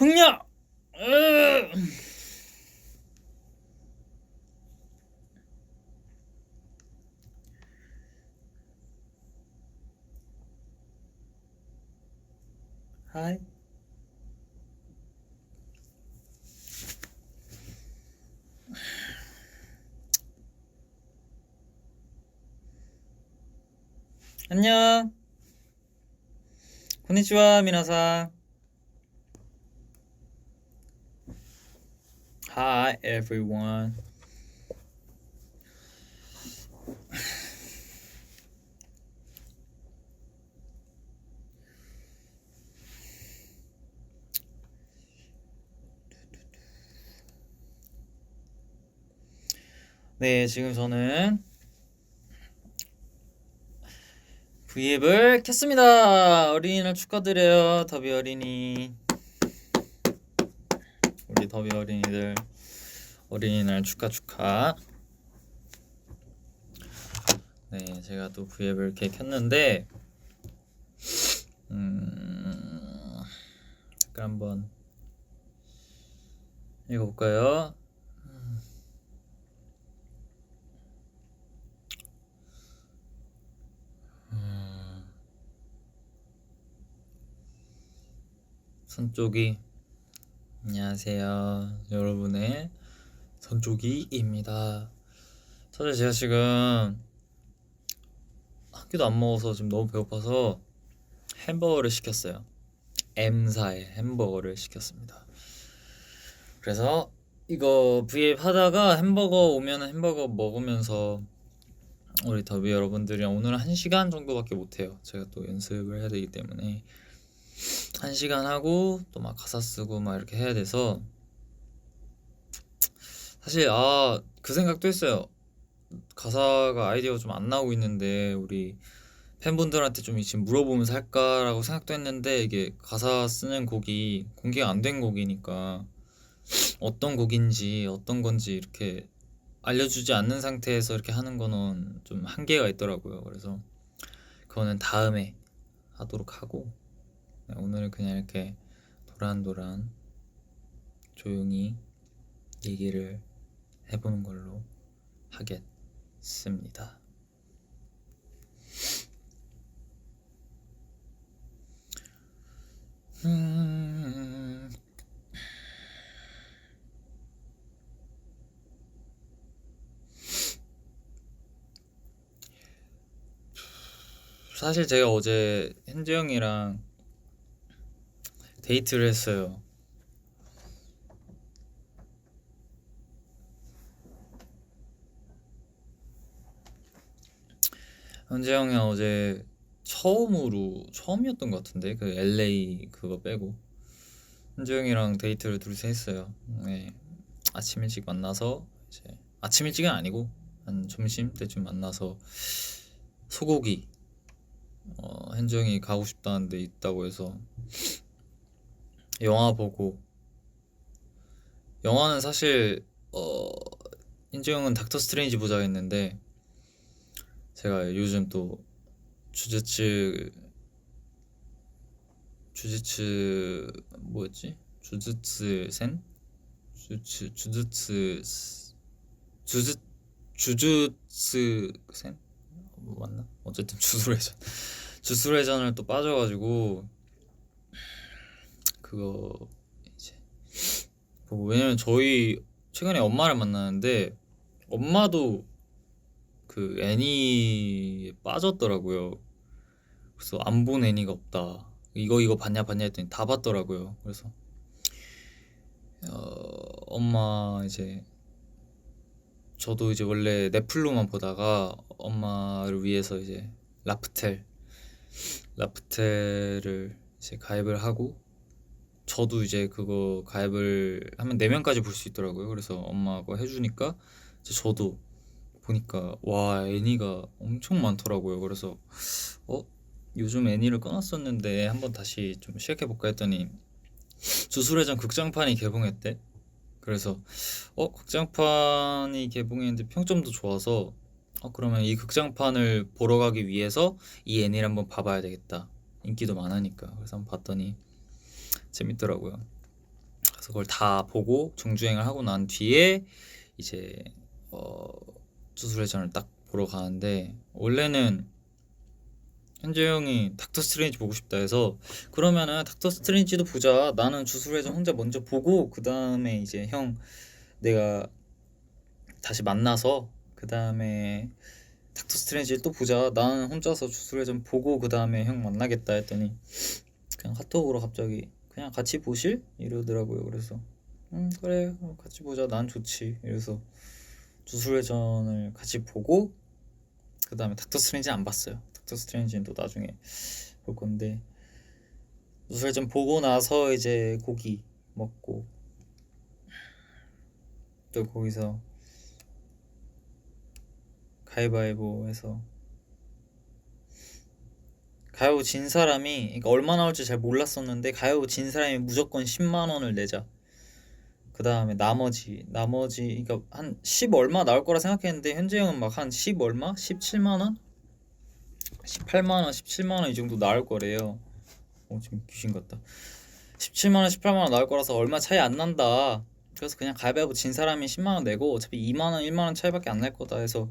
흥냐! 하이. 안녕. konnichiwa, 미나상. Hi, everyone. 네, 지금 저는 V앱을 켰습니다. 어린이날 축하드려요, 더비 어린이. 우리 더비 어린이들 어린이날 축하. 네, 제가 또 V앱을 이렇게 켰는데 잠깐 한번 읽어볼까요? 선쪽이. 안녕하세요, 여러분의 선쪽이입니다. 사실 제가 지금 한 끼도 안 먹어서 지금 너무 배고파서 햄버거를 시켰어요. M사의 햄버거를 시켰습니다. 그래서 이거 V앱 하다가 햄버거 오면 햄버거 먹으면서 우리 더비 여러분들이랑 오늘은 1시간 정도밖에 못해요. 제가 또 연습을 해야 되기 때문에 1시간 하고 또 막 가사 쓰고 막 이렇게 해야 돼서 사실 그 생각도 했어요. 가사가 아이디어가 좀 안 나오고 있는데 우리 팬분들한테 좀 지금 물어보면서 할까라고 생각도 했는데 이게 가사 쓰는 곡이 공개가 안 된 곡이니까 어떤 곡인지 어떤 건지 이렇게 알려주지 않는 상태에서 이렇게 하는 거는 좀 한계가 있더라고요. 그래서 그거는 다음에 하도록 하고 오늘은 그냥 이렇게 도란도란 조용히 얘기를 해보는 걸로 하겠습니다. 사실 제가 어제 현재 형이랑 데이트를 했어요. 현재 형이 어제 처음이었던 것 같은데 그 LA 그거 빼고 현재 형이랑 데이트를 둘이서 했어요. 네, 아침 일찍 만나서 이제 아침 일찍은 아니고 한 점심 때쯤 만나서 소고기 현재 형이 가고 싶다는 데 있다고 해서 영화 보고 영화는 사실 현재 형은 닥터 스트레인지 보자 했는데 제가 요즘 또 주제츠 뭐였지? 주주츠센? 주주츠센? 뭐 맞나? 어쨌든 주술회전을 또 빠져가지고 그거 이제 보고 왜냐면 저희 최근에 엄마를 만나는데 엄마도 그 애니에 빠졌더라고요. 그래서 안 본 애니가 없다. 이거 봤냐 했더니 다 봤더라고요. 그래서 엄마 이제 저도 이제 원래 넷플로만 보다가 엄마를 위해서 이제 라프텔을 이제 가입을 하고 저도 이제 그거 가입을 하면 4명까지 볼 수 있더라고요. 그래서 엄마가 해주니까 이제 저도 보니까 와 애니가 엄청 많더라고요. 그래서 요즘 애니를 끊었었는데 한번 다시 좀 시작해볼까 했더니 주술회전 극장판이 개봉했대. 그래서 극장판이 개봉했는데 평점도 좋아서 그러면 이 극장판을 보러 가기 위해서 이 애니를 한번 봐봐야 되겠다. 인기도 많으니까. 그래서 한번 봤더니 재밌더라고요. 그래서 그걸 다 보고 정주행을 하고 난 뒤에 이제 주술회전을 딱 보러 가는데, 원래는 현재 형이 닥터 스트레인지 보고 싶다 해서, 그러면은 닥터 스트레인지도 보자, 나는 주술회전 혼자 먼저 보고 그 다음에 이제 형 내가 다시 만나서 그 다음에 닥터 스트레인지 또 보자, 나는 혼자서 주술회전 보고 그 다음에 형 만나겠다 했더니 그냥 카톡으로 갑자기 그냥 같이 보실? 이러더라고요. 그래서 그래 같이 보자, 난 좋지. 이래서 주술회전을 같이 보고 그 다음에 닥터 스트레인지는 안 봤어요. 닥터 스트레인지는 또 나중에 볼 건데, 주술회전 보고 나서 이제 고기 먹고 또 거기서 가위바위보 해서, 가위바위보 진 사람이, 그러니까 얼마 나올지 잘 몰랐었는데 가위바위보 진 사람이 무조건 10만 원을 내자. 그 다음에 나머지 그러니까 한 10 얼마 나올 거라 생각했는데 현재 형은 막 한 10 얼마? 17만 원? 18만 원, 17만 원 이 정도 나올 거래요. 지금 귀신 같다. 17만 원, 18만 원 나올 거라서 얼마 차이 안 난다. 그래서 그냥 가위바위보 진 사람이 10만 원 내고 어차피 2만 원, 1만 원 차이밖에 안 날 거다 해서,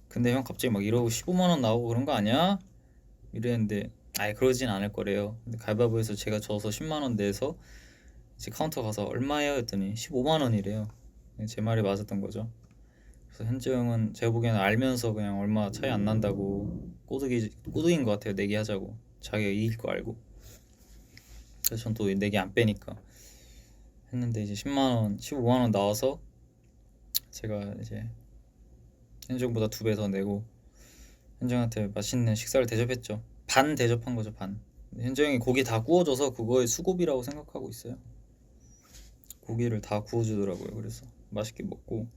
근데 형 갑자기 막 이러고 15만 원 나오고 그런 거 아니야? 이랬는데 아예 그러진 않을 거래요. 근데 가위바위보에서 제가 져서 10만 원 내서 이제 카운터 가서 얼마예요? 했더니 15만 원이래요. 제 말이 맞았던 거죠. 그래서 현재 형은 제가 보기에는 알면서 그냥 얼마 차이 안 난다고 꼬드긴 것 같아요. 내기 하자고, 자기가 이길 거 알고. 그래서 전 또 내기 안 빼니까 했는데, 이제 10만 원, 15만 원 나와서 제가 이제 현정보다 2배 더 내고 현정한테 맛있는 식사를 대접했죠. 반 대접한 거죠, 반. 현정이 고기 다 구워줘서 그거의 수고비라고 생각하고 있어요. 고기를 다 구워주더라고요. 그래서 맛있게 먹고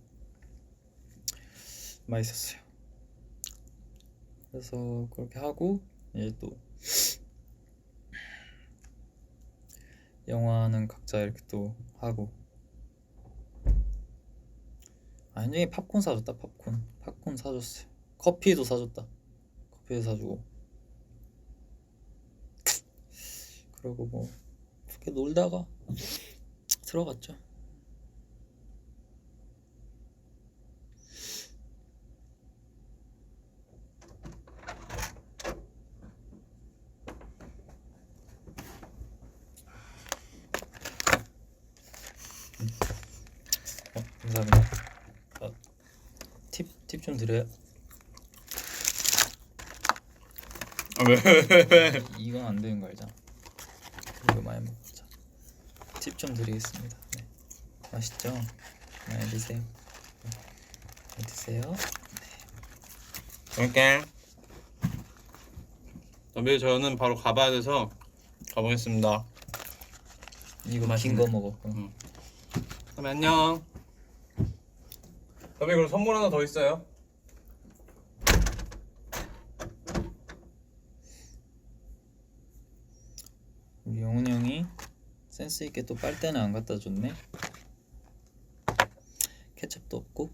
맛있었어요. 그래서 그렇게 하고 이제 또 영화는 각자 이렇게 또 하고, 현정이 팝콘 사줬다. 팝콘 사줬어요. 커피도 사줬다. 커피도 사주고, 그러고 뭐 그렇게 놀다가 들어갔죠. 감사합니다. 팁 좀 드려요. 왜? 이건 안 되는 거 알잖아. 이거 많이 먹자. 팁 좀 드리겠습니다. 네. 맛있죠? 많이 드세요. 많이 드세요. 이렇게. 어차피 저는 바로 가봐야 돼서 가보겠습니다. 이거 긴 거 먹어. 그럼 안녕. 그럼 선물 하나 더 있어요. 우리 영훈이 형이 센스 있게 또 빨대는 안 갖다 줬네. 케첩도 없고.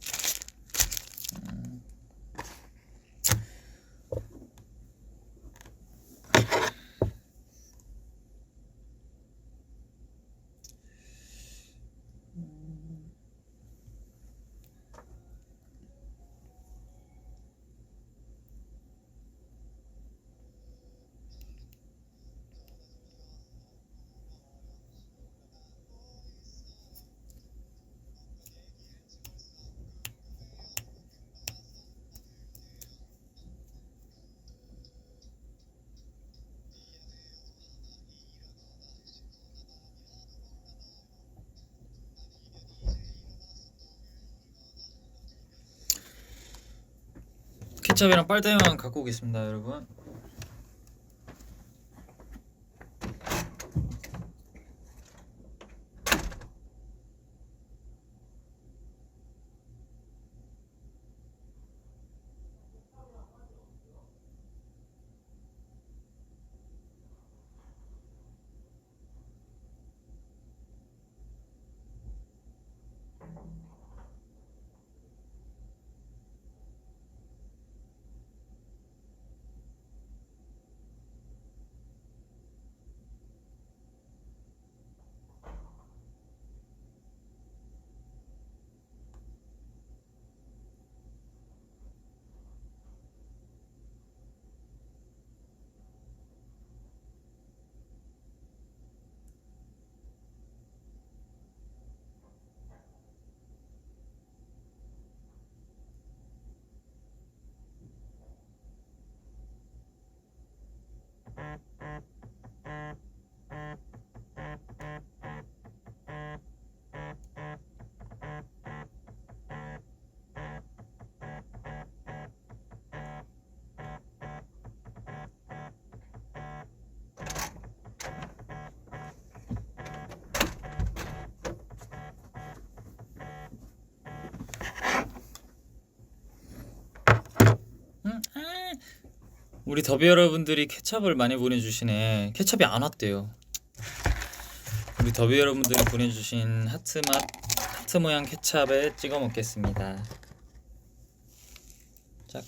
케첩이랑 빨대만 갖고 오겠습니다, 여러분. 우리 더비 여러분들이 케찹을 많이 보내주시네. 케찹이 안 왔대요. 우리 더비 여러분들이 보내주신 하트 모양 케찹에 찍어 먹겠습니다. 짝.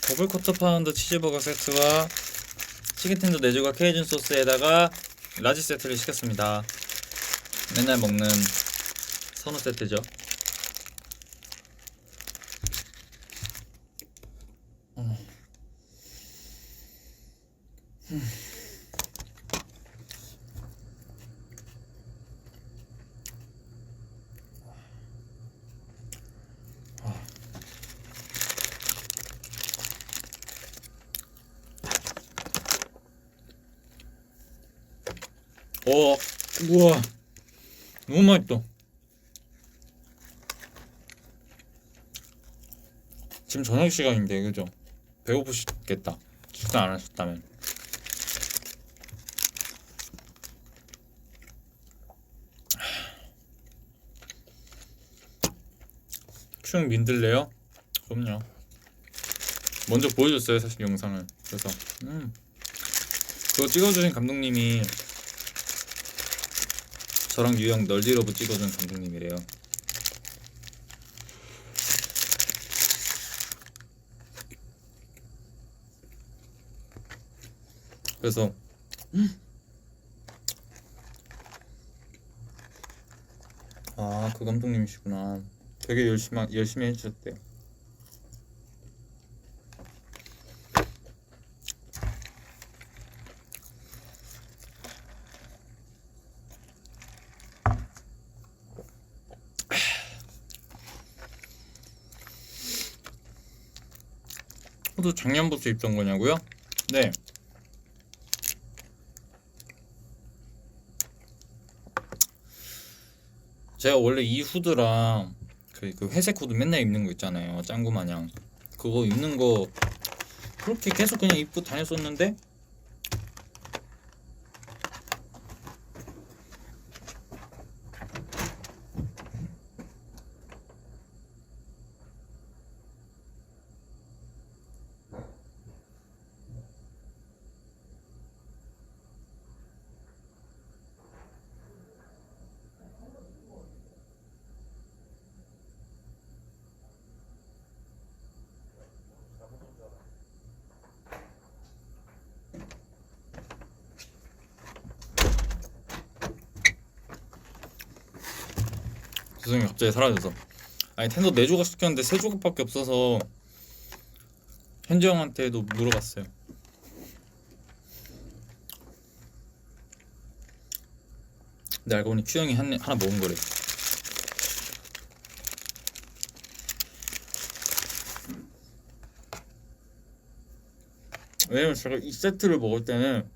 더블 쿼터 파운드 치즈버거 세트와 치킨텐더 4조각 케이준 소스에다가 라지 세트를 시켰습니다. 맨날 먹는 선호 세트죠. 우와, 너무 맛있다. 지금 저녁 시간인데, 그죠? 배고프시겠다. 식사 안 하셨다면. 추억 민들레요? 그럼요. 먼저 보여줬어요, 사실 영상을. 그래서 그거 찍어주신 감독님이 저랑 유형 널디러브 찍어준 감독님이래요. 그래서 아, 그 감독님이시구나. 되게 열심히 해주셨대요. 후드 작년부터 입던 거냐고요? 네. 제가 원래 이 후드랑 그 회색 후드 맨날 입는 거 있잖아요. 짱구 마냥. 그거 입는 거 그렇게 계속 그냥 입고 다녔었는데 죄송해요. 갑자기 사라져서. 아니 텐더 4조각 시켰는데 3조각밖에 없어서 현지 형한테도 물어봤어요. 근데 알고 보니 큐 형이 하나 먹은 거래. 왜냐면 제가 이 세트를 먹을 때는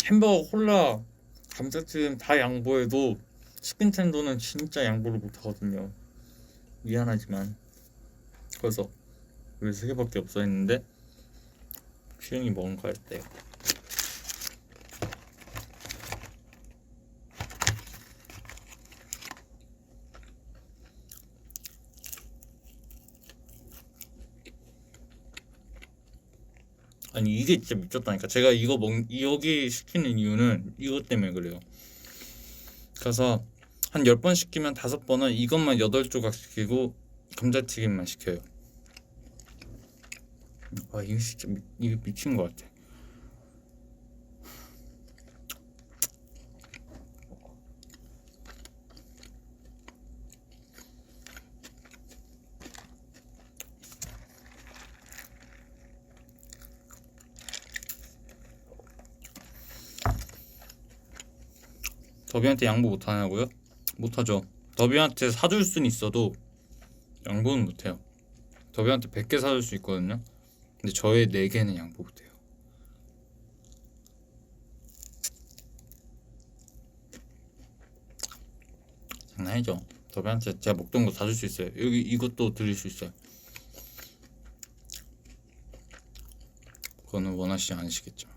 햄버거, 콜라, 감자튀김 다 양보해도 치킨 텐더는 진짜 양보를 못하거든요. 미안하지만. 그래서 왜 3개밖에 없어 했는데 큐 형이 먹은 거였대요. 아니 이게 진짜 미쳤다니까. 제가 여기 시키는 이유는 이것 때문에 그래요. 그래서 한 10번 시키면 5번은 이것만 8조각 시키고 감자튀김만 시켜요. 와 이거 진짜 이거 미친 것 같아. 더비한테 양보 못하냐고요? 못하죠. 더비한테 사줄 순 있어도 양보는 못해요. 더비한테 100개 사줄 수 있거든요. 근데 저의 4개는 양보 못해요. 장난이죠. 더비한테 제가 먹던 거 다 줄 수 있어요. 여기 이것도 드릴 수 있어요. 그거는 원하시지 않으시겠죠.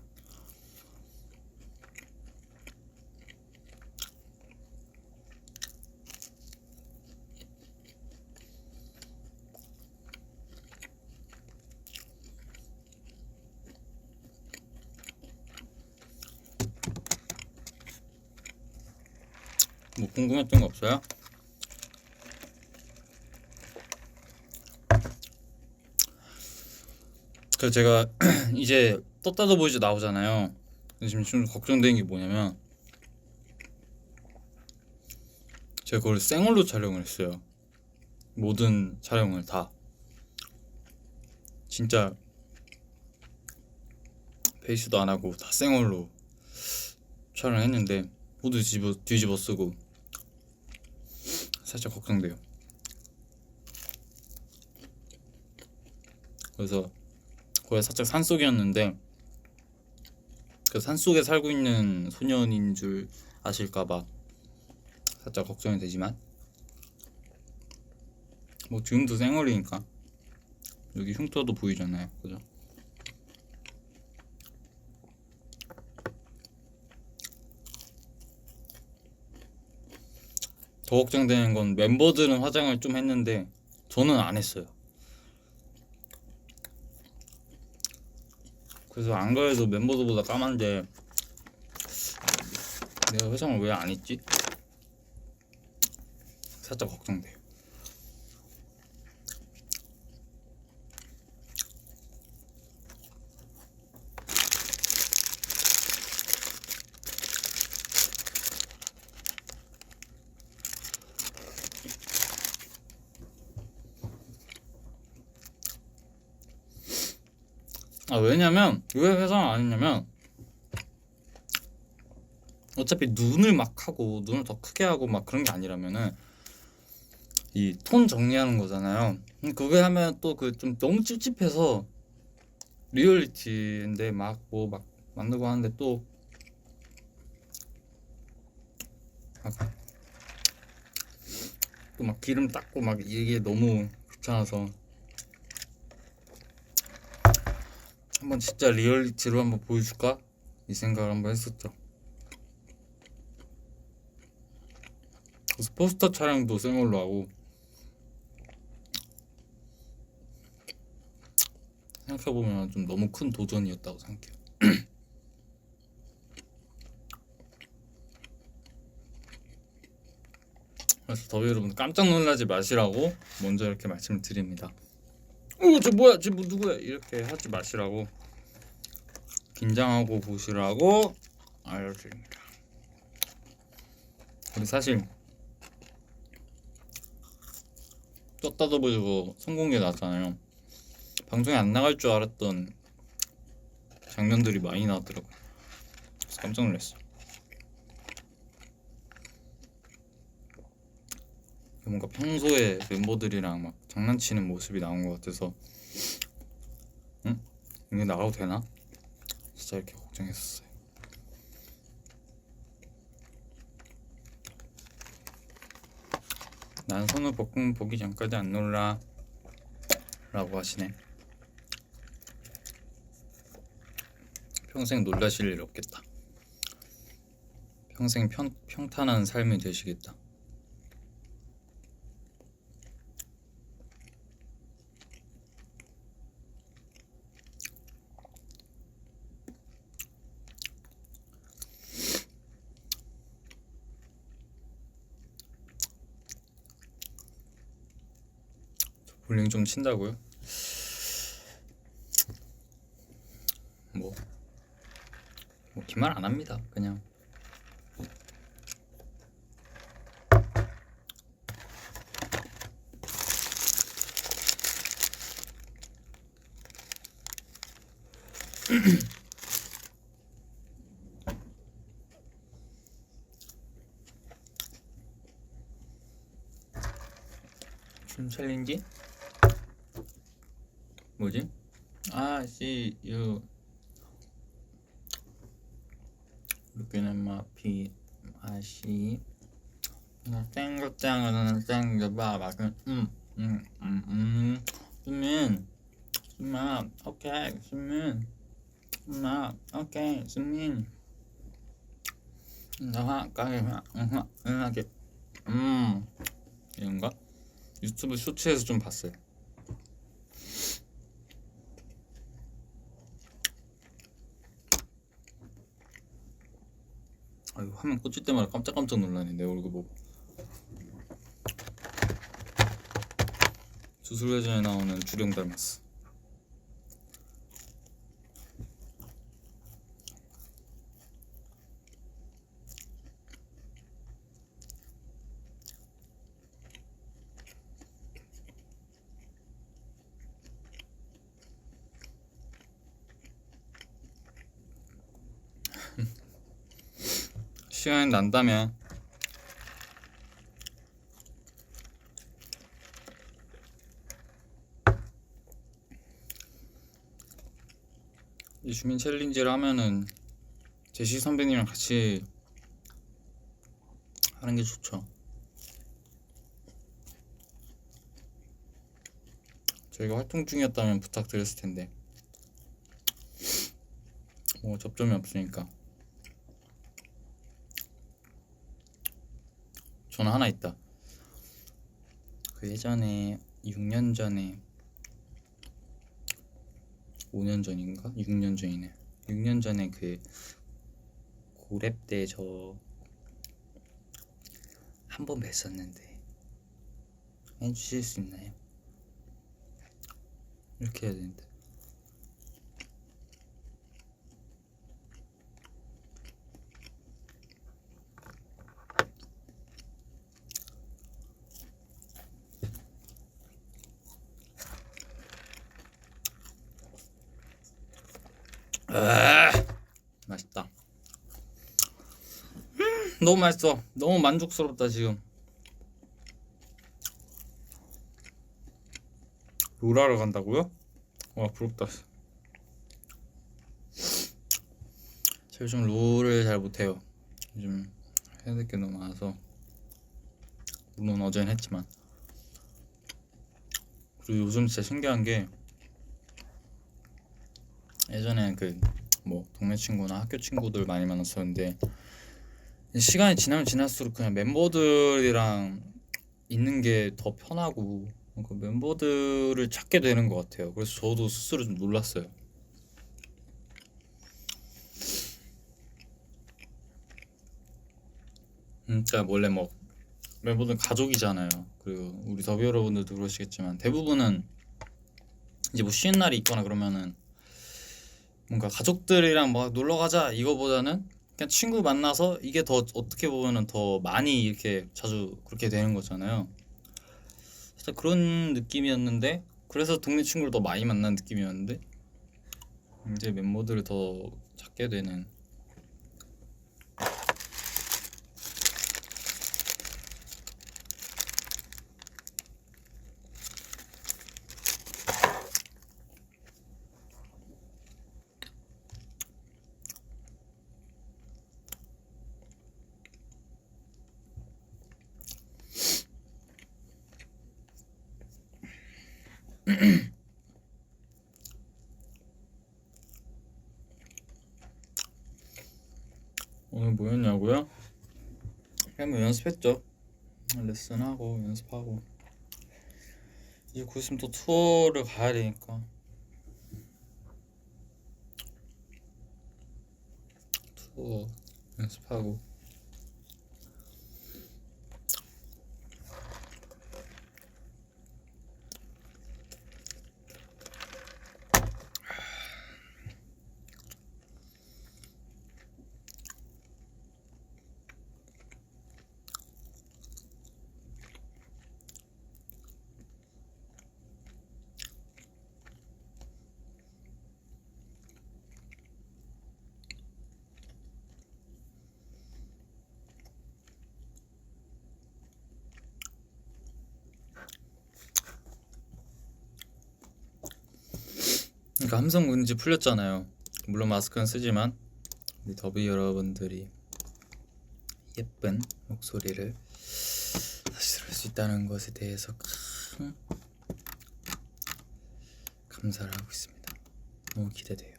궁금했던 거 없어요? 그래서 제가 이제 떴다도 보이지 나오잖아요. 근데 지금 좀 걱정되는 게 뭐냐면 제가 그걸 생얼로 촬영을 했어요. 모든 촬영을 다 진짜 베이스도 안 하고 다 생얼로 촬영했는데 모두 뒤집어 쓰고 살짝 걱정돼요. 그래서 거기 살짝 산속이었는데 그 산속에 살고 있는 소년인 줄 아실까봐 살짝 걱정이 되지만 뭐 지금도 생얼이니까 여기 흉터도 보이잖아요, 그죠? 더 걱정되는 건 멤버들은 화장을 좀 했는데 저는 안 했어요. 그래서 안 그래도 멤버들보다 까만데 내가 화장을 왜 안 했지? 살짝 걱정돼요. 왜냐면 왜 화장을 안 했냐면 어차피 눈을 막 하고 눈을 더 크게 하고 막 그런 게 아니라면은 이 톤 정리하는 거잖아요. 그게 하면 또 그 좀 너무 찝찝해서 리얼리티인데 막 뭐 막 만들고 하는데 또 막 기름 닦고 막 이게 너무 귀찮아서 한번 진짜 리얼리티로 한번 보여줄까? 이 생각을 한번 했었죠. 그래서 포스터 촬영도 생얼로 하고 생각해보면 좀 너무 큰 도전이었다고 생각해요. 그래서 더위 여러분 깜짝 놀라지 마시라고 먼저 이렇게 말씀을 드립니다. 저 뭐야? 저 뭐 누구야? 이렇게 하지 마시라고 긴장하고 보시라고 알려드립니다. 우리 사실 떴다도 보고 성공에 나왔잖아요. 방송에 안 나갈 줄 알았던 장면들이 많이 나왔더라고요. 그래서 깜짝 놀랐어. 뭔가 평소에 멤버들이랑 막 장난치는 모습이 나온 것 같아서 응? 이게 나가도 되나? 진짜 이렇게 걱정했었어요. 난 손을 볶음 보기 전까지 안 놀라 라고 하시네. 평생 놀라실 일 없겠다. 평생 평탄한 삶이 되시겠다. 볼링 좀 친다고요? 뭐 기말 안 합니다. 그냥 춤 챌린지? 뭐지? see you looking at my feet. I see 땡글땡글 땡글봐 수민 오케이 수민 오케이 수민 나가 은하게 이런가? 유튜브 쇼츠에서 좀 봤어요. 화면 꽂힐 때마다 깜짝 놀라네 내 얼굴 보고. 주술회전에 나오는 주령 닮았어. 시간이 난다면 이 주민 챌린지를 하면은 제시 선배님이랑 같이 하는 게 좋죠. 저희가 활동 중이었다면 부탁드렸을 텐데 뭐 접점이 없으니까. 저는 하나 있다. 그 예전에 6년 전에 5년 전인가? 6년 전이네. 6년 전에 그 고랩 때 저 한 번 뵀었는데 해주실 수 있나요? 이렇게 해야 되는데. 맛있다. 너무 맛있어. 너무 만족스럽다 지금. 롤하러 간다고요? 와 부럽다. 제가 요즘 롤을 잘 못해요. 요즘 해야 될 게 너무 많아서. 물론 어제는 했지만. 그리고 요즘 진짜 신기한 게 예전에 그 뭐 동네 친구나 학교 친구들 많이 만났었는데 시간이 지나면 지날수록 그냥 멤버들이랑 있는 게 더 편하고 그 멤버들을 찾게 되는 것 같아요. 그래서 저도 스스로 좀 놀랐어요. 그러니까 원래 뭐 멤버들 가족이잖아요. 그리고 우리 더비 여러분들도 그러시겠지만 대부분은 이제 뭐 쉬는 날이 있거나 그러면은 뭔가 가족들이랑 막 놀러 가자 이거보다는 그냥 친구 만나서 이게 더 어떻게 보면은 더 많이 이렇게 자주 그렇게 되는 거잖아요. 진짜 그런 느낌이었는데 그래서 동네 친구를 더 많이 만난 느낌이었는데 이제 멤버들을 더 찾게 되는. 오늘 뭐였냐고요? 그냥 뭐 연습했죠. 레슨하고 연습하고 이제 곧 있으면 또 투어를 가야 되니까 투어 연습하고. 그러니까 함성 문제 풀렸잖아요. 물론 마스크는 쓰지만 우리 더비 여러분들이 예쁜 목소리를 다시 들을 수 있다는 것에 대해서 큰 감사를 하고 있습니다. 너무 기대돼요.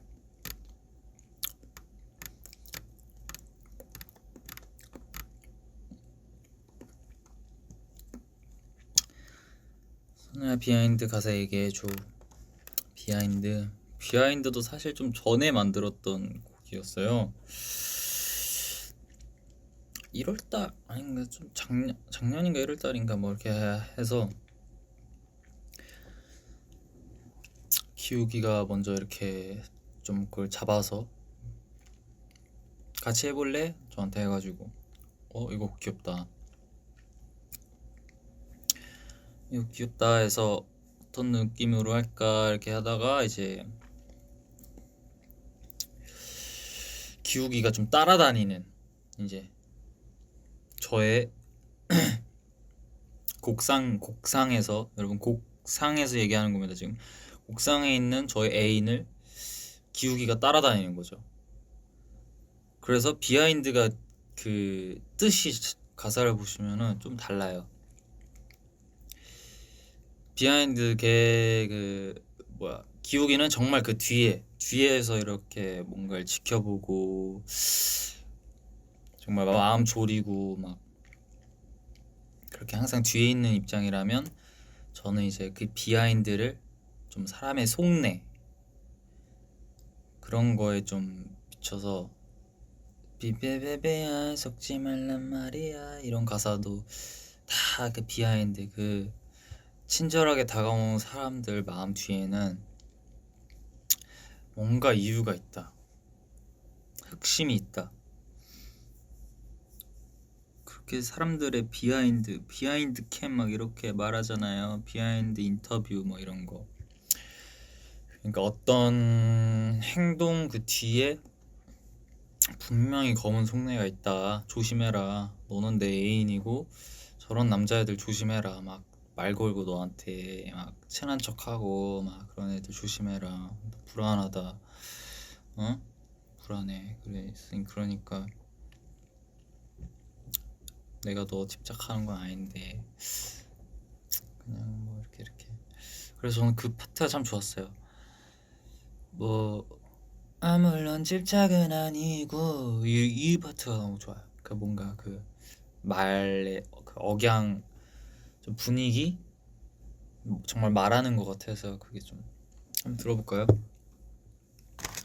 선우야 비하인드 가사 얘기해줘. 비하인드도 사실 좀 전에 만들었던 곡이었어요. 1월달 아닌가 좀 작년인가 1월달인가 뭐 이렇게 해서 기우기가 먼저 이렇게 좀 그걸 잡아서 같이 해볼래? 저한테 해가지고 이거 귀엽다, 이거 귀엽다 해서 어떤 느낌으로 할까 이렇게 하다가 이제 기우기가 좀 따라다니는, 이제 저의 곡상에서, 여러분 곡상에서 얘기하는 겁니다. 지금 곡상에 있는 저의 애인을 기우기가 따라다니는 거죠. 그래서 비하인드가 그 뜻이, 가사를 보시면은 좀 달라요. 비하인드 기우기는 정말 그 뒤에서 이렇게 뭔가를 지켜보고 정말 마음 졸이고 막 그렇게 항상 뒤에 있는 입장이라면, 저는 이제 그 비하인드를 좀 사람의 속내 그런 거에 좀 비춰서 비베베베야 속지 말란 말이야, 이런 가사도 다 그 비하인드, 그 친절하게 다가오는 사람들 마음 뒤에는 뭔가 이유가 있다, 흑심이 있다, 그렇게 사람들의 비하인드 캠 막 이렇게 말하잖아요. 비하인드 인터뷰 뭐 이런 거. 그러니까 어떤 행동 그 뒤에 분명히 검은 속내가 있다, 조심해라, 너는 내 애인이고 저런 남자애들 조심해라, 막 말 걸고 너한테 막 친한 척하고 막 그런 애들 조심해라, 불안하다, 불안해, 그래. 그러니까 내가 너 집착하는 건 아닌데 그냥 뭐 이렇게. 그래서 저는 그 파트가 참 좋았어요. 물론 집착은 아니고, 이 파트가 너무 좋아요. 그 뭔가 그 말의 그 억양, 좀 분위기, 정말 말하는 것 같아서 그게 좀 한번 들어볼까요?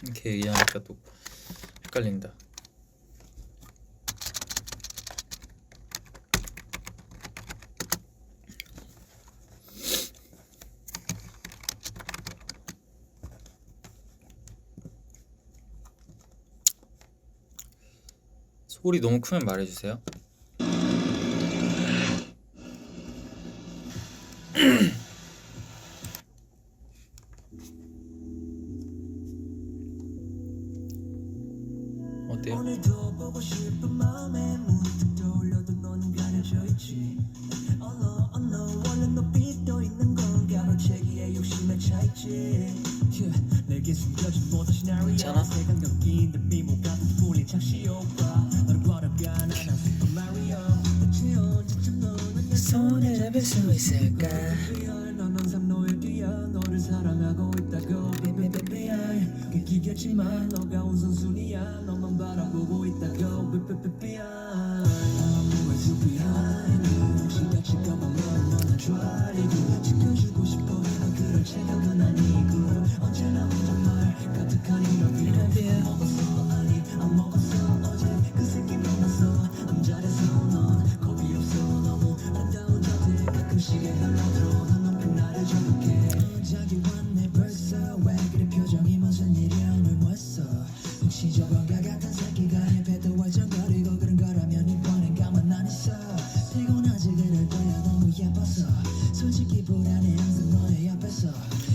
이렇게 얘기하니까 또 헷갈린다. 소리 너무 크면 말해주세요. 어때요? 오늘도 보고 싶은 마음에 문득 떠올려도 너는 가려져 있지. Oh no, 원래 너 삐떠 있는 건가 너 체기에 욕심에 차있지. 내게 숨겨진 모든 시나리오 괜찮아? 색감 겹긴 듯 미모 같은 풀린 착시 오빠 너를 버려가 난 슈퍼 마리오 대체 언제쯤 너는 내 손에 잡을 수 있을까. 넌 항상 너의 뒤야 너를 사랑하고 있다고 BBBBI 웃기겠지만 너가 우선순위야 너만 바라보고 있다고 BBBBI I'm always behind you 혹시 다칠까봐 너나 좌리고 지켜주고 싶어 그럴 체격은 아니고 언제나 혼자 말 가득한 인터뷰 먹었어 아니 안 먹었어 어제 그 새끼 만났어 남자라서 넌 겁이 없어 너무 아름다운 자들 가끔씩의 헬로로 넌 눈빛 나를 자극해 자기 왔네 벌써 왜 그래 표정이 무슨 일이야 오늘 뭐했어 혹시 저번과 같은 새끼가 내 배도 월정거리고 그런 거라면 이번엔 가만 안 있어 피곤하지 그럴 거야 너무 예뻐서 솔직히 불안해 항상 너의 옆에서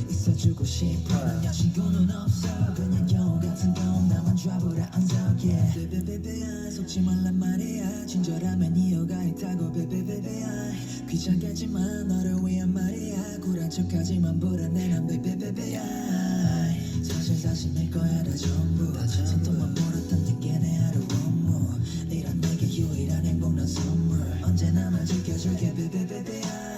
있어주고 싶어 난 여친구는 없어 그냥 경우 같은 건 나만 잡으라 안석해 베베베베야 속지 말란 말이야 친절하면 이유가 있다고 베베베베야 귀찮겠지만 너를 위한 말이야 굴한 척하지만 불안해 난 베베베베야 사실 내 거야 다 전부 손톱만 물었던 내게 내 하루 업무 이런 내게 유일한 행복 난 선물 언제나 날 지켜줄게 베베베베야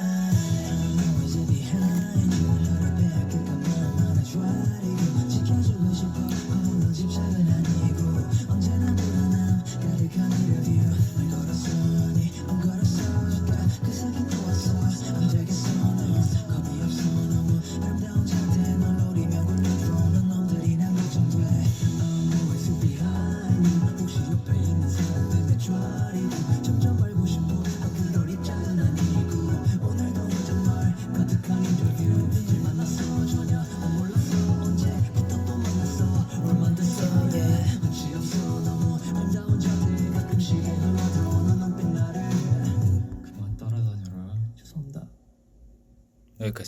I'm always behind you 너를 빼앗길까봐 너나 좌리고 지켜주고 싶어 물론 집착은 아니고 언제나 불안함 가득한 인터뷰 말 걸었어 아니 안 걸었어 줄까 그 새끼 또 왔어 안 되겠어 넌 겁이 없어 너무 아름다운 자태 널 노리면 굴려줘 넌 놈들이 난 걱정돼 I'm always behind you 혹시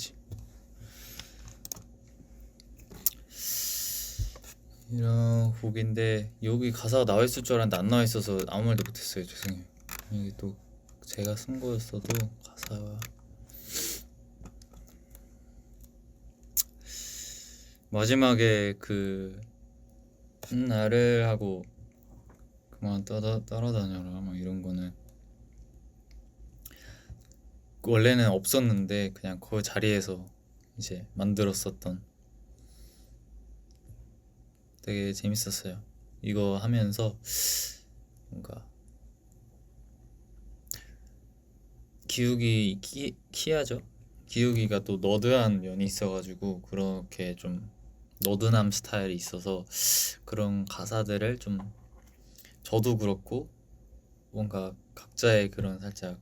해야지. 이런 곡인데 여기 가사가 나와 있을 줄 알았는데 안 나와 있어서 아무 말도 못했어요. 죄송해요. 이게 또 제가 쓴 거였어도 가사가 마지막에 그 나를 하고 그만 따라다녀라 막 이런 거는 원래는 없었는데 그냥 그 자리에서 이제 만들었었던 되게 재밌었어요. 이거 하면서 뭔가 기욱이 키하죠. 기욱이가 또 너드한 면이 있어가지고 그렇게 좀 너드남 스타일이 있어서 그런 가사들을 좀 저도 그렇고 뭔가 각자의 그런 살짝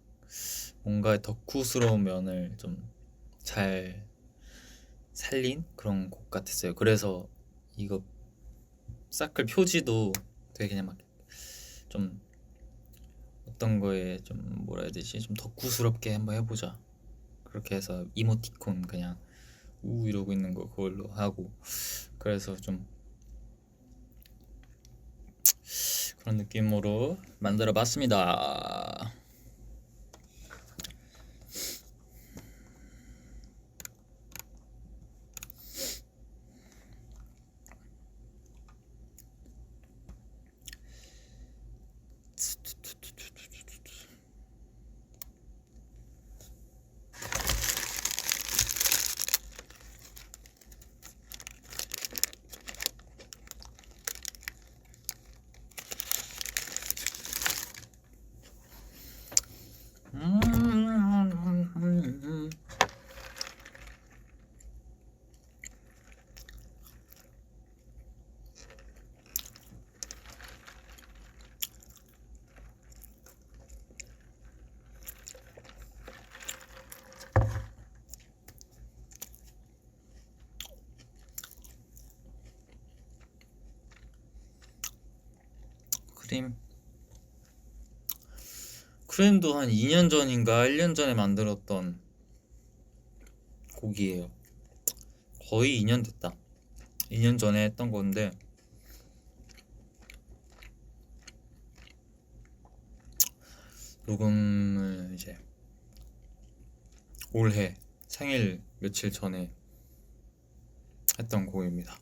뭔가 덕후스러운 면을 좀 잘 살린 그런 곡 같았어요. 그래서 이거 사클 표지도 되게 그냥 막 좀 어떤 거에 좀 뭐라 해야 되지? 좀 덕후스럽게 한번 해보자. 그렇게 해서 이모티콘 그냥 우 이러고 있는 거 그걸로 하고 그래서 좀 그런 느낌으로 만들어 봤습니다. 크림도 한 2년 전인가 1년 전에 만들었던 곡이에요. 거의 2년 됐다. 2년 전에 했던 건데 녹음을 이제 올해 생일 며칠 전에 했던 곡입니다.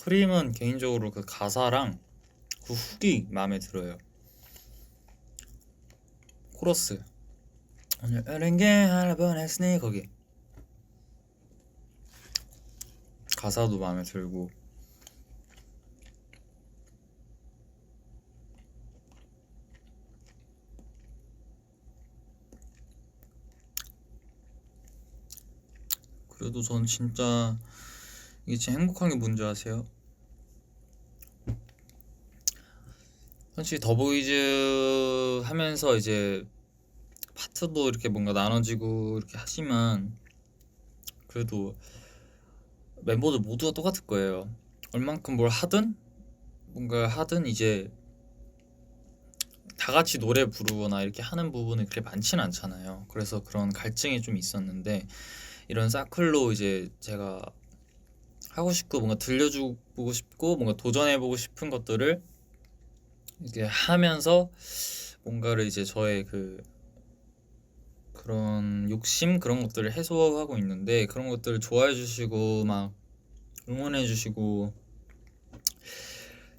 크림은 개인적으로 그 가사랑 그 훅이 마음에 들어요. 코러스 오늘 어른 게 하나 보냈으니 거기 가사도 마음에 들고 그래도 전 진짜 이게 진짜 행복한 게 뭔지 아세요? 솔직히 더보이즈 하면서 이제 파트도 이렇게 뭔가 나눠지고 이렇게 하지만 그래도 멤버들 모두가 똑같을 거예요. 얼만큼 뭘 하든 뭔가 하든 이제 다 같이 노래 부르거나 이렇게 하는 부분이 그렇게 많지는 않잖아요. 그래서 그런 갈증이 좀 있었는데 이런 사클로 이제 제가 하고 싶고 뭔가 들려주고 싶고 뭔가 도전해보고 싶은 것들을 이렇게 하면서 뭔가를 이제 저의 그런 욕심 그런 것들을 해소하고 있는데 그런 것들을 좋아해 주시고 막 응원해 주시고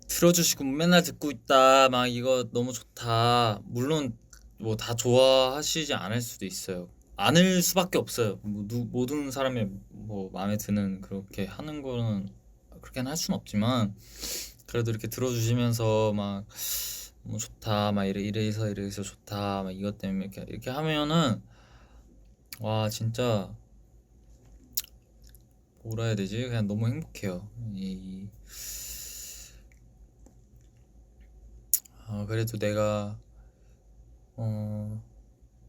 들어주시고 맨날 듣고 있다 막 이거 너무 좋다 물론 뭐 다 좋아하시지 않을 수도 있어요. 않을 수밖에 없어요. 뭐 모든 사람의 뭐 마음에 드는 그렇게 하는 거는 그렇게는 할 수는 없지만 그래도 이렇게 들어주시면서 막 뭐 좋다 막 이래서 좋다 막 이것 때문에 이렇게 하면은 와 진짜 뭐라 해야 되지 그냥 너무 행복해요. 그래도 내가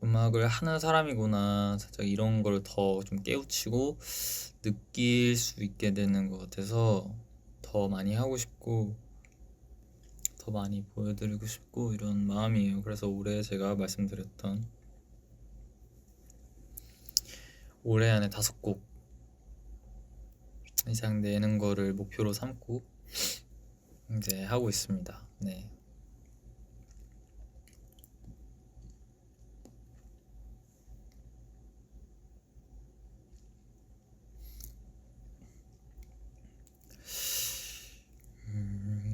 음악을 하는 사람이구나, 살짝 이런 걸 더 좀 깨우치고 느낄 수 있게 되는 것 같아서 더 많이 하고 싶고 더 많이 보여드리고 싶고 이런 마음이에요. 그래서 올해 제가 말씀드렸던 올해 안에 5곡 이상 내는 거를 목표로 삼고 이제 하고 있습니다. 네.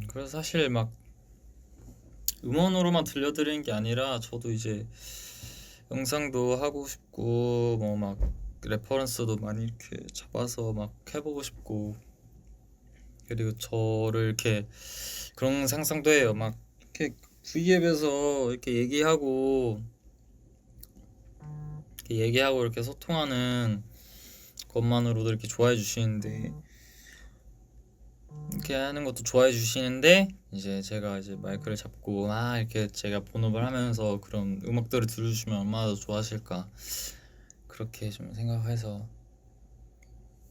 그래서 사실 막 음원으로만 들려드리는 게 아니라 저도 이제 영상도 하고 싶고 뭐 막 레퍼런스도 많이 이렇게 잡아서 막 해보고 싶고, 그리고 저를 이렇게 그런 상상도 해요. 막 이렇게 V앱에서 이렇게 얘기하고 이렇게 소통하는 것만으로도 이렇게 좋아해 주시는데, 이렇게 하는 것도 좋아해 주시는데 이제 제가 이제 마이크를 잡고 막 이렇게 제가 본업을 하면서 그런 음악들을 들어주시면 얼마나 더 좋아하실까, 그렇게 좀 생각해서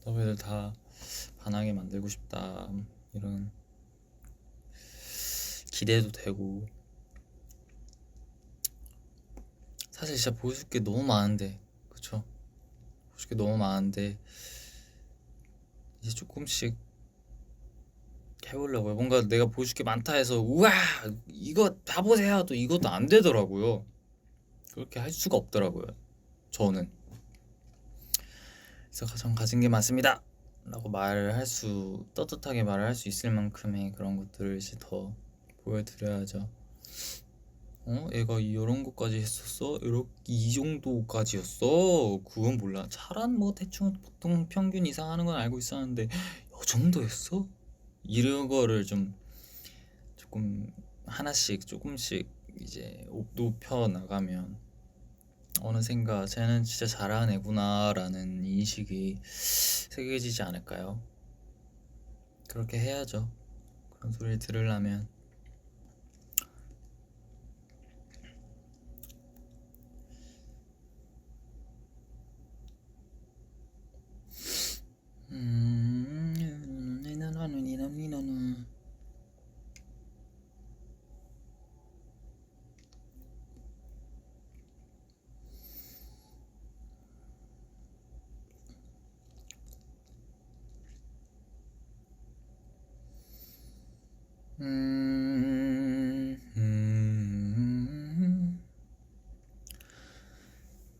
너희들 다 반하게 만들고 싶다, 이런 기대도 되고. 사실 진짜 보여줄 게 너무 많은데, 그쵸? 보여줄 게 너무 많은데 이제 조금씩 해보려고요. 뭔가 내가 보여줄 게 많다 해서 우와 이거 다 보세요 또 이것도 안 되더라고요. 그렇게 할 수가 없더라고요, 저는. 그래서 가장 가진 게 많습니다 라고 떳떳하게 말을 할 수 있을 만큼의 그런 것들을 이제 더 보여드려야죠. 얘가 이런 것까지 했었어? 이렇게 이 정도까지였어? 그건 몰라. 잘한 뭐 대충 보통 평균 이상 하는 건 알고 있었는데 이 정도였어? 이런 거를 좀 조금 하나씩 조금씩 이제 높여 나가면 어느샌가 쟤는 진짜 잘하는 애구나 라는 인식이 새겨지지 않을까요? 그렇게 해야죠. 그런 소리를 들으려면.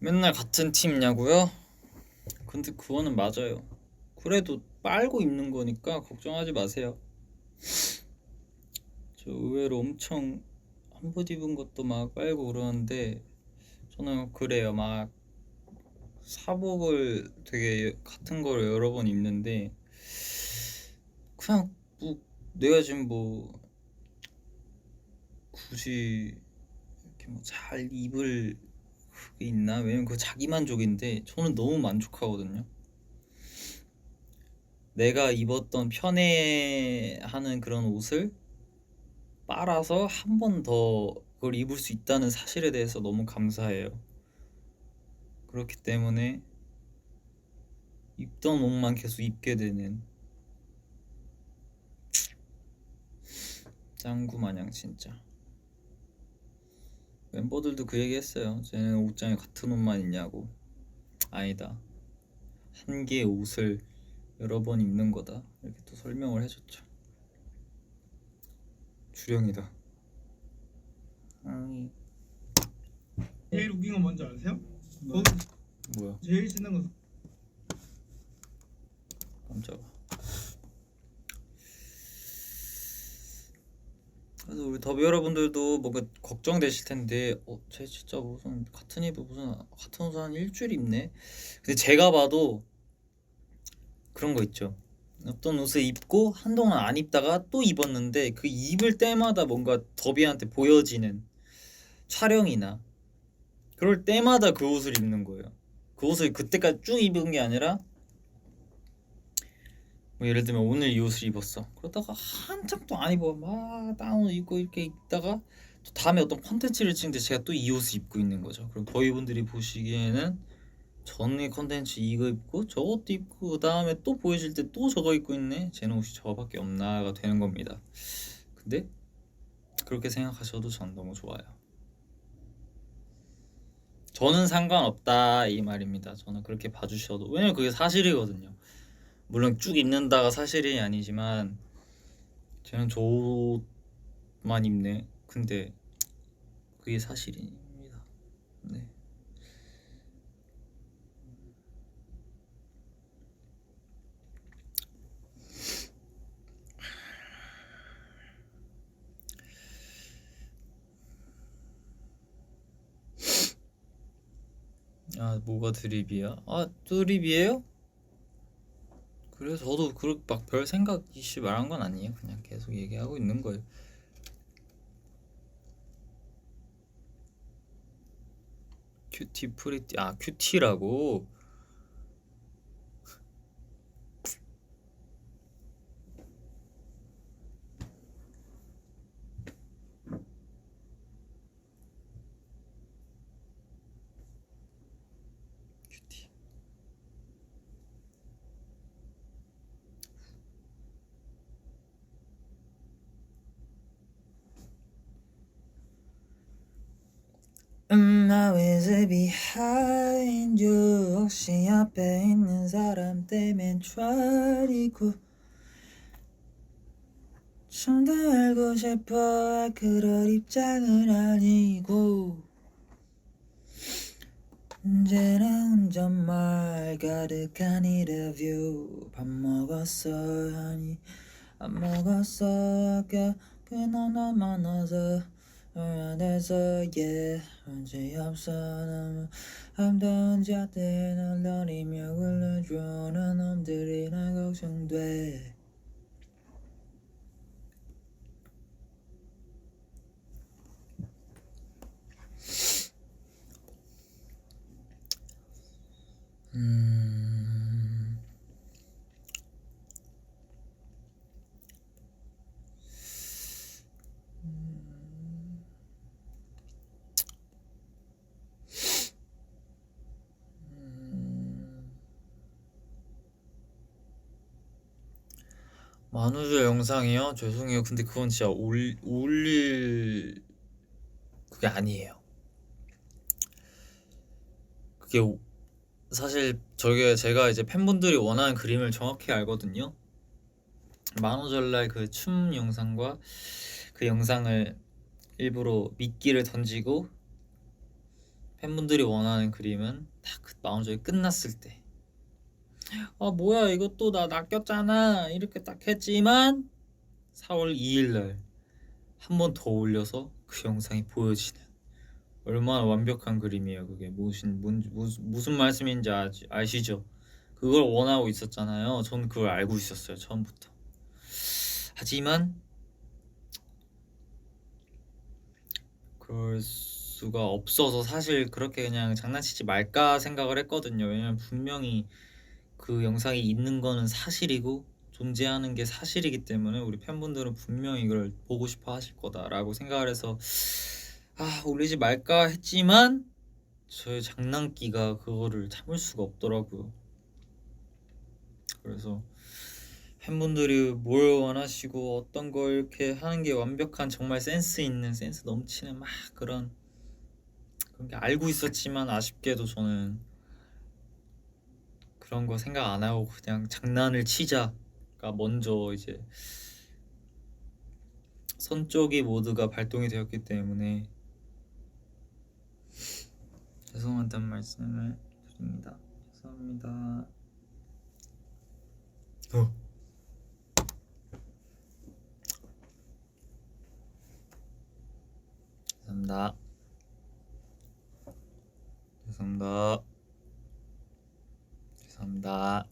맨날 같은 팀이냐고요? 근데 그거는 맞아요. 그래도 빨고 입는 거니까 걱정하지 마세요. 저 의외로 엄청 한 번 입은 것도 막 빨고 그러는데 저는 그래요. 막 사복을 되게 같은 거를 여러 번 입는데 그냥 뭐 내가 지금 뭐 굳이 이렇게 뭐 잘 입을 그게 있나? 왜냐면 그거 자기 만족인데 저는 너무 만족하거든요. 내가 입었던 편애하는 그런 옷을 빨아서 한 번 더 그걸 입을 수 있다는 사실에 대해서 너무 감사해요. 그렇기 때문에 입던 옷만 계속 입게 되는 짱구 마냥 진짜. 멤버들도 그 얘기 했어요. 쟤는 옷장에 같은 옷만 있냐고. 아니다, 한 개의 옷을 여러 번 입는 거다, 이렇게 또 설명을 해줬죠. 주령이다. 제일 웃긴 건 뭔지 아세요? 거기 뭐야? 제일 신는 건 깜짝아. 그래서 우리 더비 여러분들도 뭔가 걱정되실 텐데 쟤 진짜 무슨 같은 옷을 한 일주일 입네. 근데 제가 봐도 그런 거 있죠. 어떤 옷을 입고 한동안 안 입다가 또 입었는데 그 입을 때마다 뭔가 더비한테 보여지는, 촬영이나 그럴 때마다 그 옷을 입는 거예요. 그 옷을 그때까지 쭉 입은 게 아니라 뭐 예를 들면 오늘 이 옷을 입었어. 그러다가 한참 또 안 입어. 막 다운 옷 입고 이렇게 입다가 다음에 어떤 콘텐츠를 찍는데 제가 또 이 옷을 입고 있는 거죠. 그럼 더위분들이 보시기에는 전에 컨텐츠 이거 입고 저것도 입고 그 다음에 또 보여줄 때 또 저거 입고 있네, 쟤는 옷이 저거밖에 없나가 되는 겁니다. 근데 그렇게 생각하셔도 전 너무 좋아요. 저는 상관없다 이 말입니다. 저는 그렇게 봐주셔도, 왜냐면 그게 사실이거든요. 물론 쭉 입는다가 사실이 아니지만 쟤는 저 옷만 입네, 근데 그게 사실입니다. 네. 아, 뭐가 드립이야? 아, 드립이에요? 그래, 저도 막 별 생각 이씨 말한 건 아니에요. 그냥 계속 얘기하고 있는 거예요. 큐티 프리티, 아, 큐티라고? 큐티. Always behind you. 혹시 옆에 있는 사람 때문에 좌리고 좀 더 알고 싶어. 그럴 입장은 아니고 언제나 혼잣말 가득한 인터뷰. 밥 먹었어 아니 안 먹었어. 아까 그나마 많아서 돼서 yeah 문제 없어. 너무 아름다운 자들 널 노리며 불러주는 놈들이 날 걱정돼. 만우절 영상이요? 죄송해요. 근데 그건 진짜 올릴 그게 아니에요. 그게 사실 제가 이제 팬분들이 원하는 그림을 정확히 알거든요. 만우절날 그 춤 영상과 그 영상을 일부러 미끼를 던지고 팬분들이 원하는 그림은 딱 그 만우절이 끝났을 때, 아 뭐야 이것도 나 낚였잖아 이렇게 딱 했지만 4월 2일날 한 번 더 올려서 그 영상이 보여지는, 얼마나 완벽한 그림이에요. 그게 무슨 말씀인지 아시죠? 그걸 원하고 있었잖아요. 전 그걸 알고 있었어요, 처음부터. 하지만 그럴 수가 없어서 사실 그렇게 그냥 장난치지 말까 생각을 했거든요. 왜냐면 분명히 그 영상이 있는 거는 사실이고 존재하는 게 사실이기 때문에 우리 팬분들은 분명히 이걸 보고 싶어 하실 거다라고 생각을 해서 올리지 말까 했지만 저의 장난기가 그거를 참을 수가 없더라고요. 그래서 팬분들이 뭘 원하시고 어떤 걸 이렇게 하는 게 완벽한, 정말 센스 넘치는 막 그런 게 알고 있었지만 아쉽게도 저는 그런 거 생각 안 하고 그냥 장난을 치자가 먼저 이제 선쪽이 모두가 발동이 되었기 때문에 죄송하다는 말씀을 드립니다. 죄송합니다. 죄송합니다. 죄송합니다. 죄송합니다.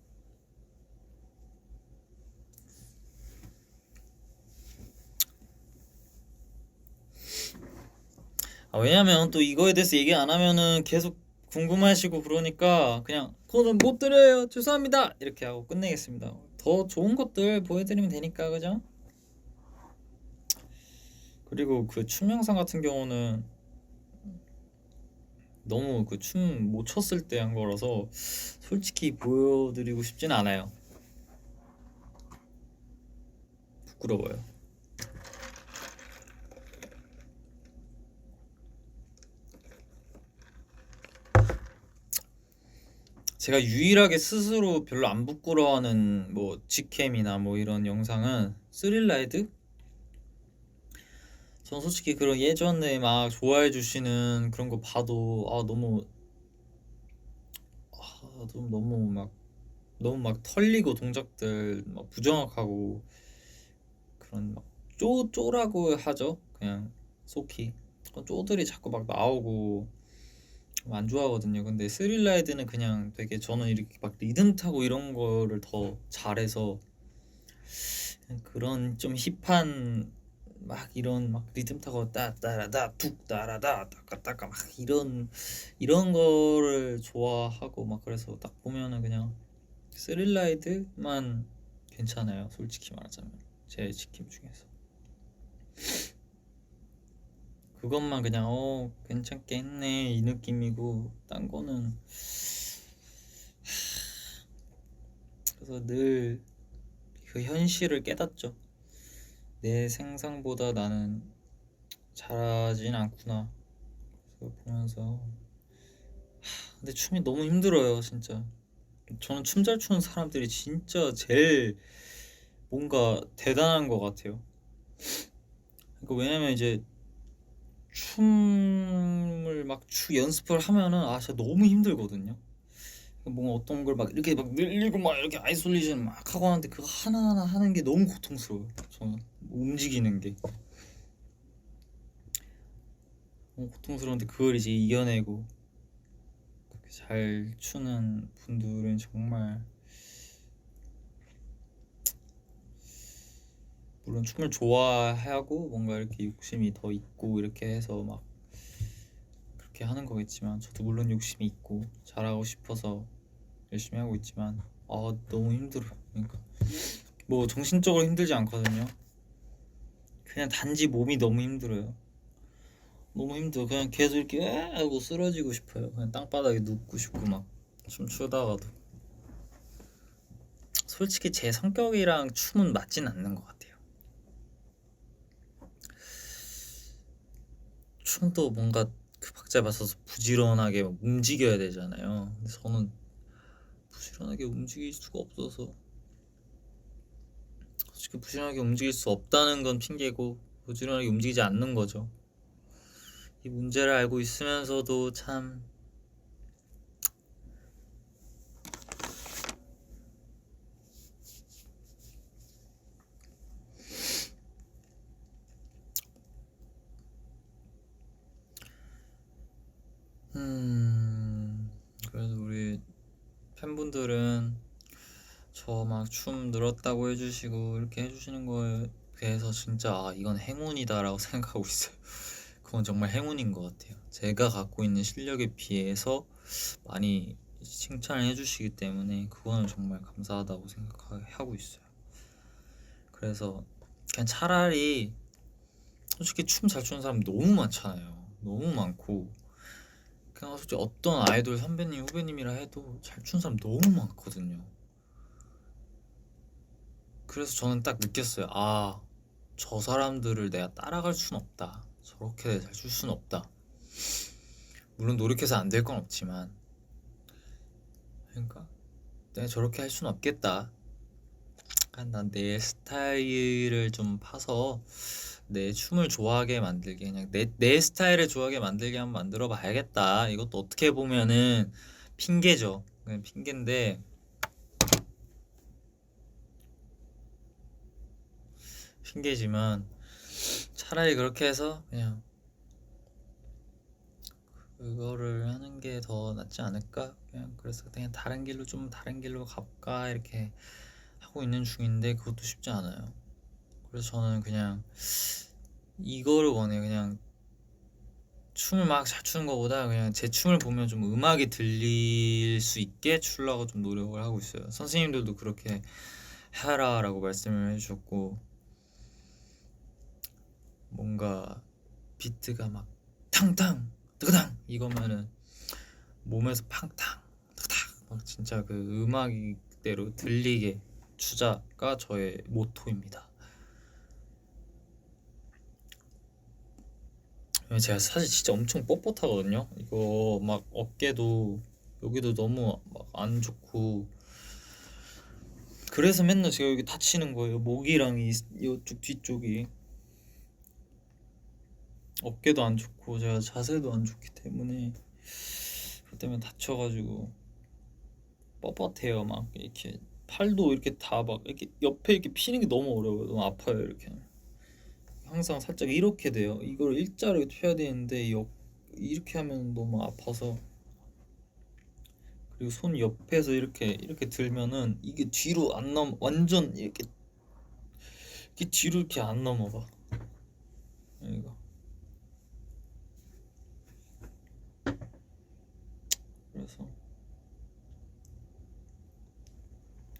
왜냐면 또 이거에 대해서 얘기 안 하면은 계속 궁금하시고 그러니까 그냥 그거는 못 드려요, 죄송합니다 이렇게 하고 끝내겠습니다. 더 좋은 것들 보여드리면 되니까, 그죠? 그리고 그 춤 영상 같은 경우는 너무 그 춤 못 췄을 때 한 거라서 솔직히 보여드리고 싶진 않아요. 부끄러워요. 제가 유일하게 스스로 별로 안 부끄러워하는 뭐 직캠이나 뭐 이런 영상은 스릴라이드? 전 솔직히 그런 예전에 막 좋아해 주시는 그런 거 봐도 너무 막 털리고 동작들 막 부정확하고 그런 막 쪼라고 하죠. 그냥 속히 그런 쪼들이 자꾸 막 나오고 안 좋아하거든요. 근데 스릴라이드는 그냥 되게 저는 이렇게 막 리듬 타고 이런 거를 더 잘해서 그냥 그런 좀 힙한 막 이런 막 리듬 타고 따따라다 툭 따라다 따까따까 막 이런 거를 좋아하고 막 그래서 딱 보면은 그냥 스릴라이드만 괜찮아요. 솔직히 말하자면 제 직캠 중에서 그것만 그냥 괜찮게 했네 이 느낌이고 딴 거는 그래서 늘 그 현실을 깨닫죠. 내 생상보다 나는 잘하진 않구나. 그래서 보면서 근데 춤이 너무 힘들어요 진짜. 저는 춤 잘 추는 사람들이 진짜 제일 뭔가 대단한 것 같아요. 그러니까 왜냐면 이제 춤을 막 연습을 하면은 진짜 너무 힘들거든요. 뭔가 어떤 걸 막 이렇게 막 늘리고 막 이렇게 아이솔레이션 막 하고 하는데 그거 하나하나 하는 게 너무 고통스러워요. 저는 움직이는 게 너무 고통스러운데 그걸 이제 이겨내고 그렇게 잘 추는 분들은 정말 물론 춤을 좋아하고 뭔가 이렇게 욕심이 더 있고 이렇게 해서 막 그렇게 하는 거겠지만 저도 물론 욕심이 있고 잘하고 싶어서 열심히 하고 있지만 너무 힘들어요. 그러니까 뭐 정신적으로 힘들지 않거든요. 그냥 단지 몸이 너무 힘들어요. 너무 힘들어. 그냥 계속 이렇게 하고 쓰러지고 싶어요. 그냥 땅바닥에 눕고 싶고 막 춤추다가도 솔직히 제 성격이랑 춤은 맞진 않는 것 같아요. 춤도 뭔가 그 박자에 맞춰서 부지런하게 막 움직여야 되잖아요. 근데 저는 부지런하게 움직일 수가 없어서 솔직히 부지런하게 움직일 수 없다는 건 핑계고 부지런하게 움직이지 않는 거죠. 이 문제를 알고 있으면서도 참 그래서 우리 팬분들은 저 막 춤 늘었다고 해주시고 이렇게 해주시는 거에 대해서 진짜 이건 행운이다라고 생각하고 있어요. 그건 정말 행운인 것 같아요. 제가 갖고 있는 실력에 비해서 많이 칭찬을 해주시기 때문에 그거는 정말 감사하다고 생각하고 있어요. 그래서 그냥 차라리 솔직히 춤 잘 추는 사람 너무 많잖아요. 너무 많고 그냥 솔직히 어떤 아이돌 선배님 후배님이라 해도 잘 추는 사람 너무 많거든요. 그래서 저는 딱 느꼈어요. 저 사람들을 내가 따라갈 순 없다. 저렇게 잘 출 순 없다. 물론 노력해서 안 될 건 없지만 그러니까 내가 저렇게 할 순 없겠다. 난 내 스타일을 좀 파서 내 춤을 좋아하게 만들게 그냥 내 스타일을 좋아하게 만들게 한번 만들어 봐야겠다. 이것도 어떻게 보면은 핑계죠. 그냥 핑계인데 핑계지만 차라리 그렇게 해서 그냥 그거를 하는 게 더 낫지 않을까? 그래서 그냥 다른 길로 가볼까 이렇게 하고 있는 중인데 그것도 쉽지 않아요. 그래서 저는 그냥 이거를 원해요. 그냥 춤을 막 잘 추는 것보다 그냥 제 춤을 보면 좀 음악이 들릴 수 있게 추려고 좀 노력을 하고 있어요. 선생님들도 그렇게 해라라고 말씀을 해주셨고 뭔가 비트가 막 탕탕 뜨그당 이거면은 몸에서 팡탕 뜨그당 막 진짜 그 음악대로 들리게 추자가 저의 모토입니다. 제가 사실 진짜 엄청 뻣뻣하거든요. 이거 막 어깨도 여기도 너무 막 안 좋고 그래서 맨날 제가 여기 다치는 거예요. 목이랑 이쪽 뒤쪽이 어깨도 안 좋고 제가 자세도 안 좋기 때문에 그것 때문에 다쳐가지고 뻣뻣해요. 막 이렇게 팔도 이렇게 다 막 이렇게 옆에 이렇게 피는 게 너무 어려워요. 너무 아파요. 이렇게 항상 살짝 이렇게 돼요. 이걸 일자로 이렇게 펴야 되는데 이렇게 하면 너무 아파서. 그리고 손 옆에서 이렇게 들면은 이게 뒤로 안 완전 이렇게 뒤로 이렇게 안 넘어가. 이거. 그래서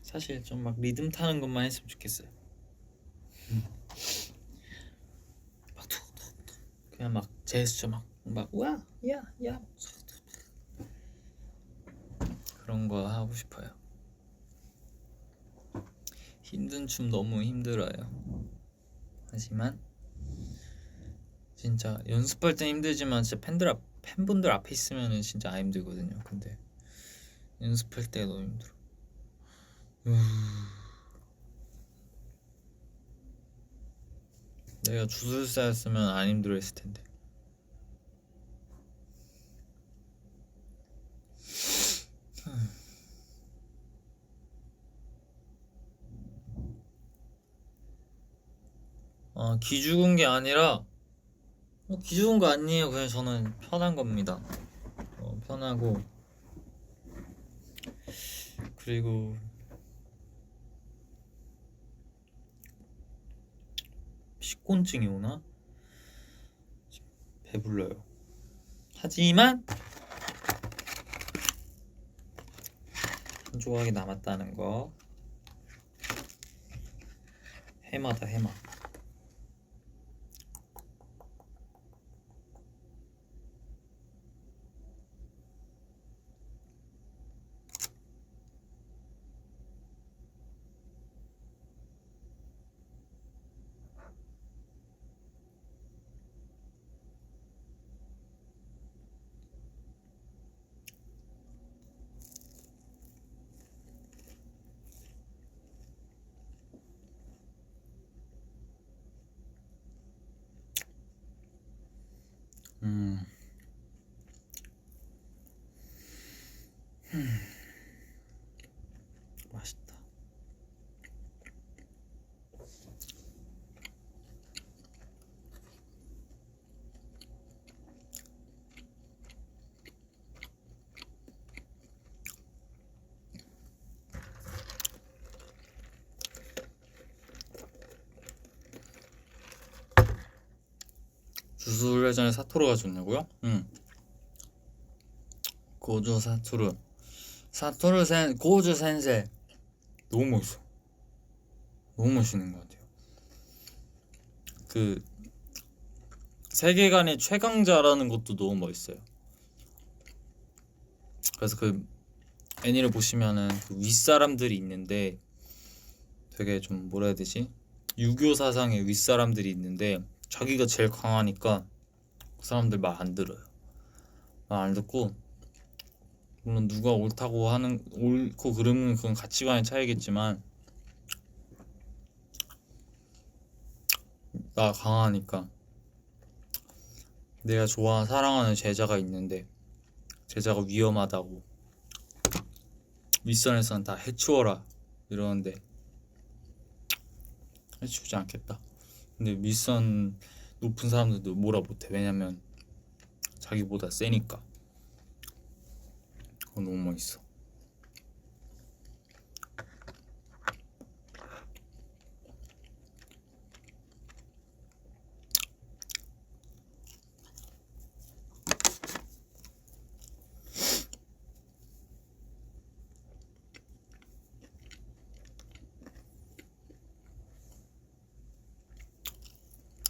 사실 좀 막 리듬 타는 것만 했으면 좋겠어요. 막 툭툭툭 그냥 막 제스처 막 우와 야 그런 거 하고 싶어요. 힘든 춤 너무 힘들어요. 하지만 진짜 연습할 땐 힘들지만 진짜 팬분들 앞에 있으면은 진짜 안 힘들거든요. 근데 연습할 때 너무 힘들어. 내가 주술사였으면 안 힘들어했을 텐데. 기 죽은 게 아니라 기 죽은 거 아니에요. 그냥 저는 편한 겁니다. 편하고 그리고 식곤증이 오나? 배불러요. 하지만 한 조각이 남았다는 거. 해마다 해마. 맛있다. 주술 회전에 사토르가 좋냐고요? 고조 고조 센세 너무 멋있어. 너무 멋있는 것 같아요. 그 세계관의 최강자라는 것도 너무 멋있어요. 그래서 그 애니를 보시면은 그 윗사람들이 있는데 되게 좀 뭐라 해야 되지? 유교 사상의 윗사람들이 있는데 자기가 제일 강하니까 그 사람들 말 안 들어요. 말 안 듣고 물론 누가 옳고 그름은 그건 가치관의 차이겠지만 나 강하니까 내가 사랑하는 제자가 있는데 제자가 위험하다고 윗선에서는 다 해치워라 이러는데 해치우지 않겠다. 근데 윗선 높은 사람들도 뭐라 못해. 왜냐면 자기보다 세니까. 그거 너무 멋있어.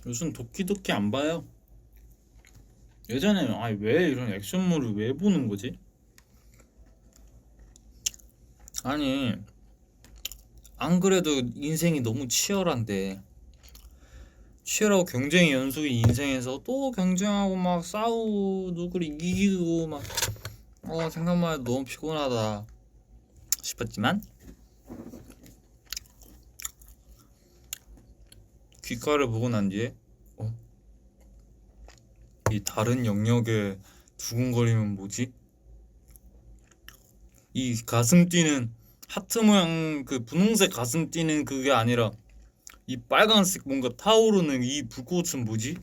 요즘 도끼도끼 안 봐요. 예전에 아니 왜 이런 액션물을 왜 보는 거지? 아니 안 그래도 인생이 너무 치열한데 치열하고 경쟁의 연속인 인생에서 또 경쟁하고 막 싸우고 누구를 이기고 막 생각만 해도 너무 피곤하다 싶었지만 귓가를 보고 난 뒤에 이 다른 영역에 두근거리면 뭐지? 이 가슴 뛰는 하트 모양 그 분홍색 가슴 뛰는 그게 아니라 이 빨간색 뭔가 타오르는 이 불꽃은 뭐지?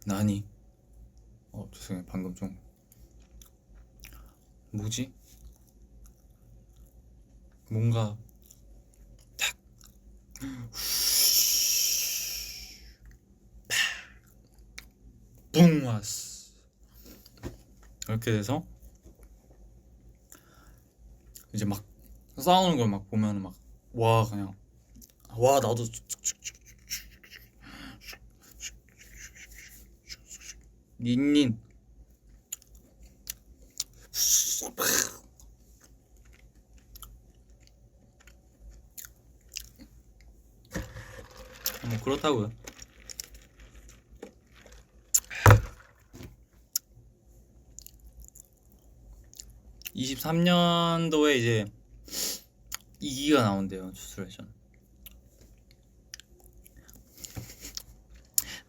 나니? 죄송해요. 방금 좀 뭐지? 뭔가 탁 붕 왔어. 이렇게 돼서 이제 막 싸우는 걸 막 보면 막 와 그냥 와 나도 닌닌 뭐 그렇다고요. (23년도에) 이제 2기가 나온대요. 주스레션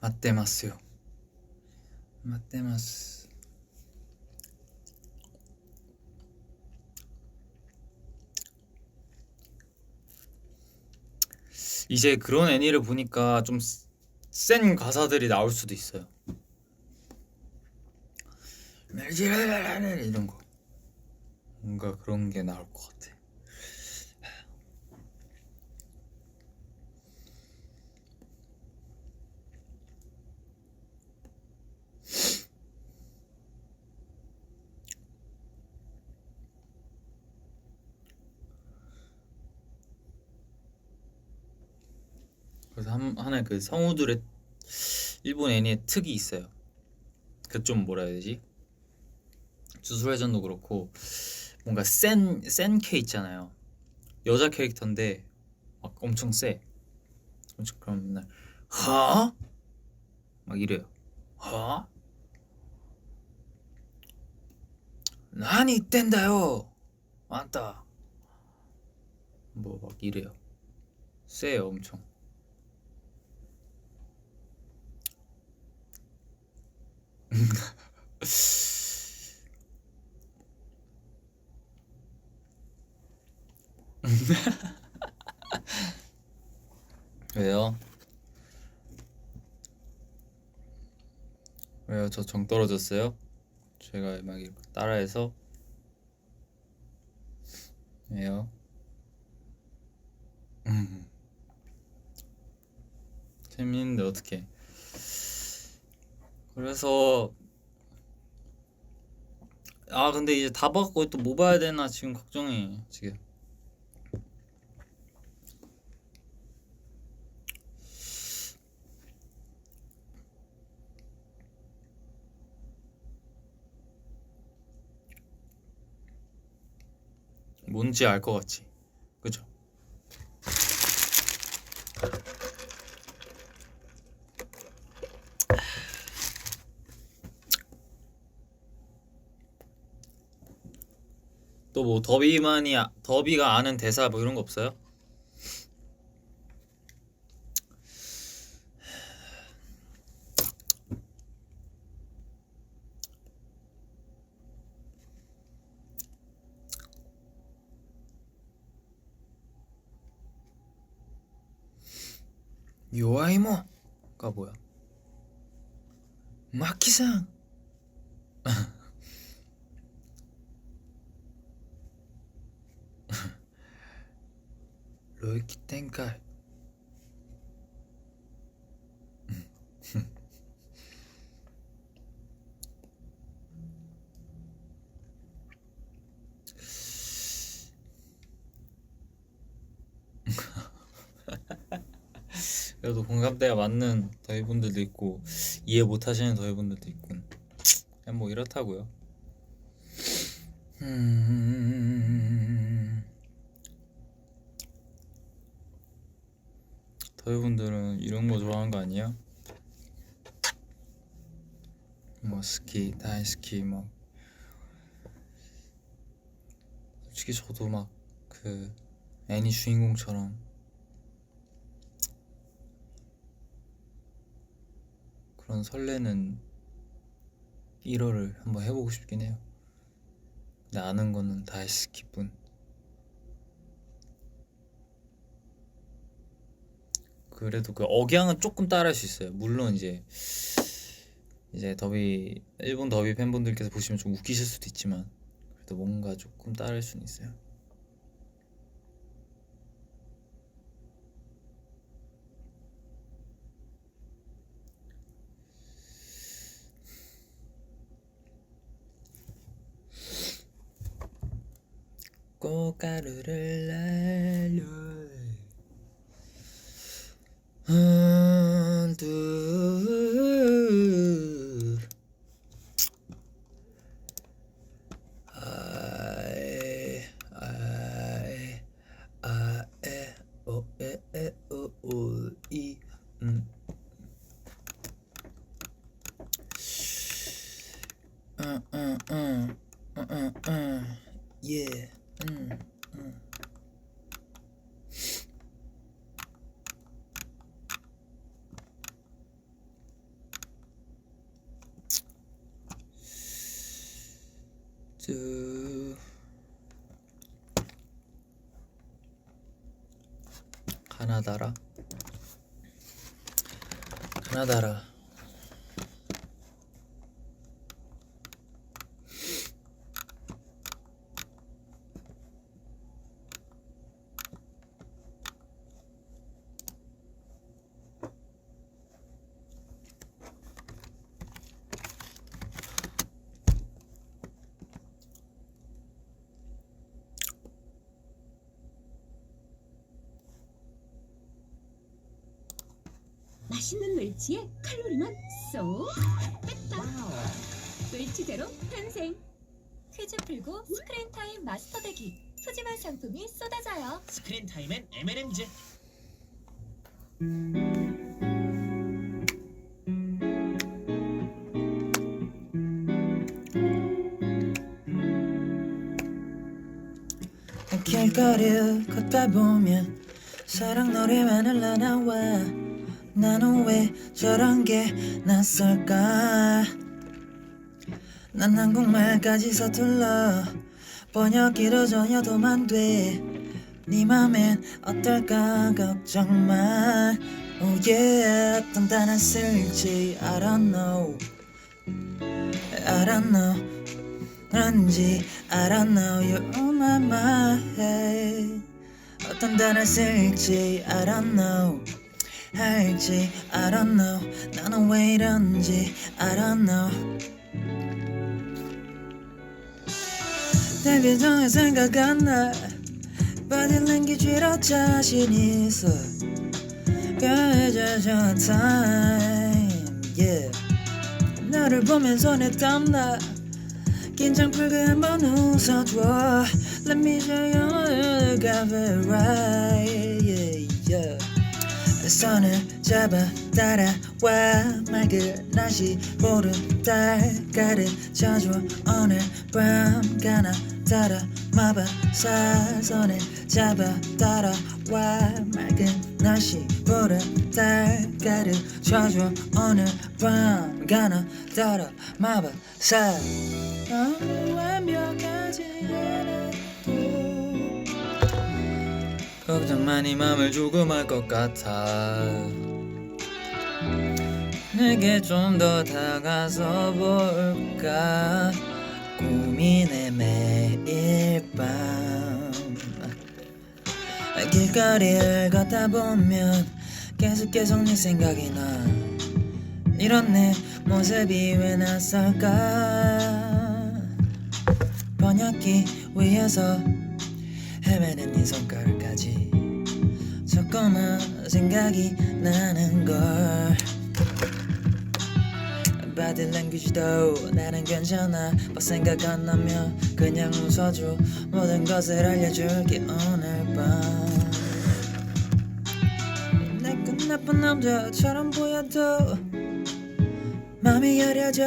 맞대마스요. 맞대마스. 이제 그런 애니를 보니까 좀 센 가사들이 나올 수도 있어요. 이런 거 뭔가 그런 게 나올 것 같아. 그래서 하나의 그 성우들의 일본 애니의 특이 있어요. 그 좀 뭐라 해야 되지? 주술회전도 그렇고 뭔가 센 캐 있잖아요. 여자 캐릭터인데 막 엄청 세. 그럼 맨날 하? 막 이래요. 하? 나니 이땐다요. 맞다. 뭐 막 이래요. 세요 엄청. 왜요? 왜요? 저 정 떨어졌어요? 제가 막 이렇게 따라해서 왜요? 재밌는데 어떡해. 그래서 근데 이제 다 봤고 또 뭐 봐야 되나 지금 걱정해 지금. 뭔지 알 것 같지? 그죠? 또 뭐 더비가 아는 대사 뭐 이런 거 없어요? 요아이모가 뭐야? 마키상 로이키 텐카이 그래도 공감대가 맞는 더위분들도 있고 이해 못하시는 더위분들도 있고 그냥 뭐 이렇다고요. 더위분들은 이런 거 좋아하는 거 아니야? 뭐 스키, 다이스키 뭐 솔직히 저도 막 그 애니 주인공처럼 그런 설레는 1월을 한번 해보고 싶긴 해요. 근데 아는 거는 다이스키뿐. 그래도 그 억양은 조금 따라할 수 있어요. 물론 이제 더비 일본 더비 팬분들께서 보시면 좀 웃기실 수도 있지만 그래도 뭔가 조금 따라할 수는 있어요. 꽃가루를 날려 둘 아에 아에 아에 오에에 오이 yeah 가나다라 맛있는 멸치에 칼로리만 쏙 뺐다. 멸치 제로 탄생. 퀴즈 풀고 스크린 타임 마스터 되기. 푸짐한 상품이 쏟아져요. 스크린 타임엔 M&M즈. 길거리 걷다 보면 사랑 노래만 흘러나와. 나는 왜 저런 게 낯설까. 난 한국말까지 서툴러 번역기로 전혀 도움 돼. 네 맘엔 어떨까 걱정만. Oh yeah 어떤 단어 쓸지 I don't know 그런지 I don't know You're on my mind. 어떤 단어 쓸지 I don't know 할지 I don't know. 나는 왜 이런지 I don't know. 내 표정에 생각 안 나. Body language로 자신 있어. 그저 저 time yeah. 너를 보면 손에 땀나. 긴장 풀고 한번 웃어줘. Let me show you what I got it right yeah, yeah. 손을 잡아 따라와. 맑은 날씨 보름 달 가르쳐줘. 오늘 밤 가나 따라 마법사. 손을 잡아 따라와. 맑은 날씨 보름 달 가르쳐줘. 오늘 밤 가나 따라 마법사. 너무 완벽하지 않아도 걱정만이 맘을 조금 할 것 같아. 내게 좀 더 다가서 볼까. 고민해 매일 밤. 길거리를 걷다 보면 계속 네 생각이 나. 이런 내 모습이 왜 낯설까. 번역기 위에서 헤매는 네 손가락까지. 조금만 생각 생각이 나는 걸 Body language도 나는 괜찮아 막 생각 안 나면 그냥 웃어줘 모든 것을 알려줄게 오늘 밤 내가 나쁜 남자처럼 보여도 맘이 여려져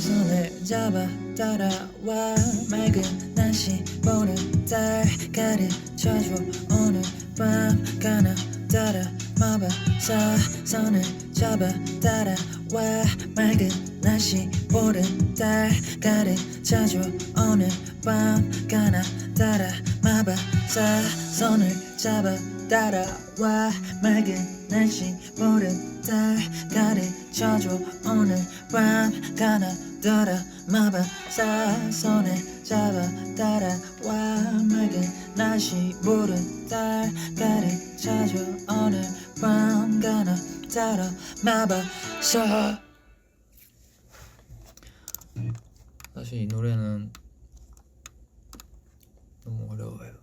손을 잡아 따라와 맑은 날씨 보는 달 가르쳐줘 오늘 밤 가나 따라 마법사 손을 잡아 따라와 맑은 날씨 보는 달 가르쳐줘 오늘 밤 가나 따라 마법사 손을 잡아 따라와 맑은 날씨 보는 달 가르쳐줘 오늘 밤 가나 따라 마법사 손을 잡아 따라와 맑은 날씨 보는 달 가르쳐줘 오늘 밤 가나 따라 마법사 사실 이 노래는 너무 어려워요.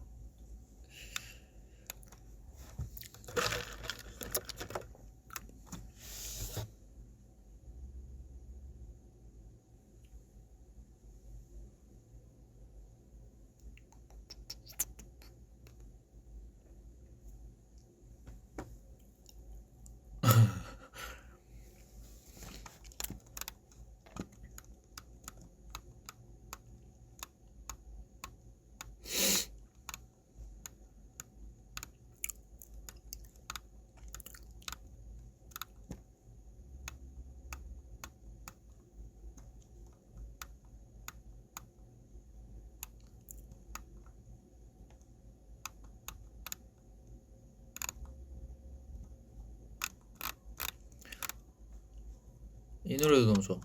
이 노래도 너무 좋아.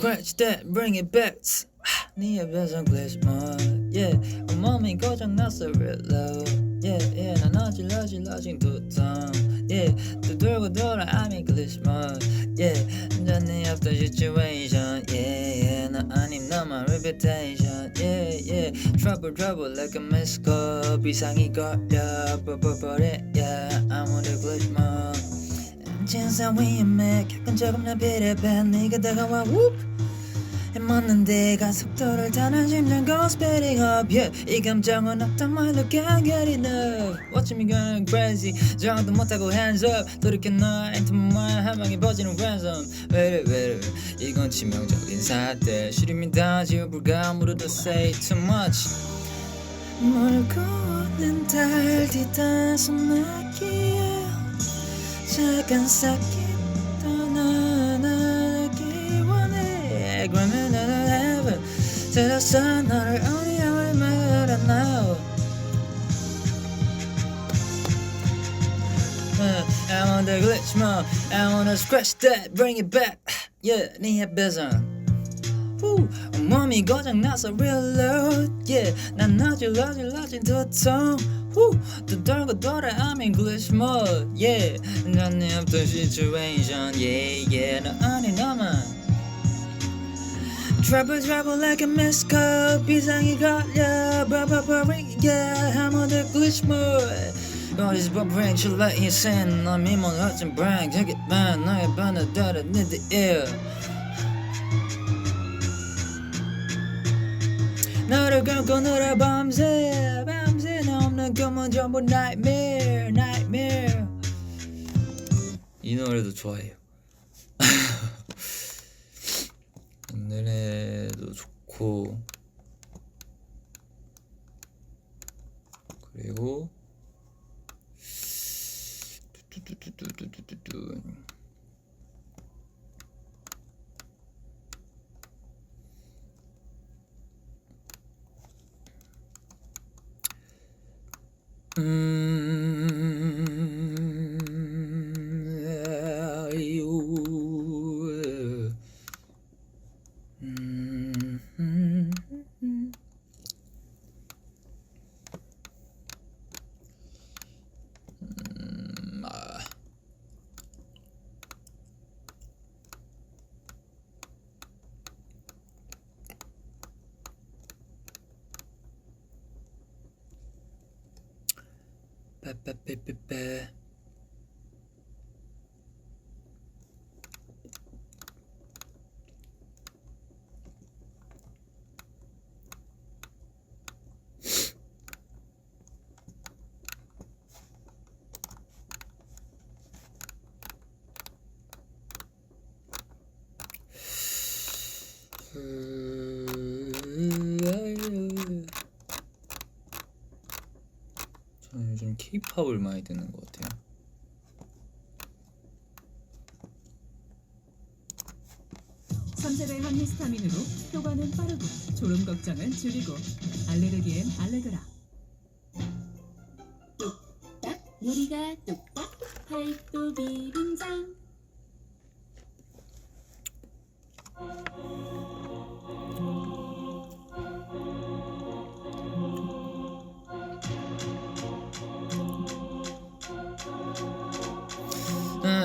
Scratch that, bring it back. 네 옆에선 glitch mode. Yeah, 온몸이 고장났어 real low. Yeah, yeah, 난 어질러진 두통. Yeah, 또 돌고 돌아 I'm in glitch mode. Yeah, 네 앞던 situation. Yeah, yeah, 나 아님 너만 reputation. Yeah, yeah, trouble like a missed call. 비상이 걸려, 버버버려. Yeah, I'm on the glitch mode. 진상 위험해 가끔 조금 난 비례해 네가 다가와 whoop 맞는데 간 속도를 타는 심장 go speeding up yeah 이 감정은 어떤 말로 can't get enough Watching me going crazy 정도 못하고 hands up 돌이켜 너 into my mind 한 방에 퍼지는 ransom 왜래 이건 치명적인 사태 시름이다 지워볼까 무릇도 say too much 몰고 오는 달 뒤따서 나기에 작은 싹이 떠나기 원해 그러면 나는 heaven 들었어 너를 어디 얼마나 now I want the glitch mode I wanna scratch that bring it back yeah 네 앞에선 몸이 고장나서 real low yeah 난 어질러진 두통 또 돌고 돌아 I'm in glitch mode yeah 난 내 없던 situation yeah yeah 너 아니 너만 trouble like a missed call 비상이 걸려 bubble yeah I'm on the glitch mode All this bubbling chill like insane 난 미몬 어쩜 brag 저기만 너의 반을 따라 in the air 너를 감고 놀아 밤새 나 없는 꿈은 전부 nightmare 이 노래도 좋아해요. 이 노래도 좋고 그리고 아유. 아. 빼빼빼빼빼. 저는 요즘 케이팝을 많이 듣는 것 같아요. 삼세대 항히스타민으로 효과는 빠르고 졸음 걱정은 줄이고 알레르기엔 알레그라. 뚝딱 요리가 뚝딱 팔도 비빔장.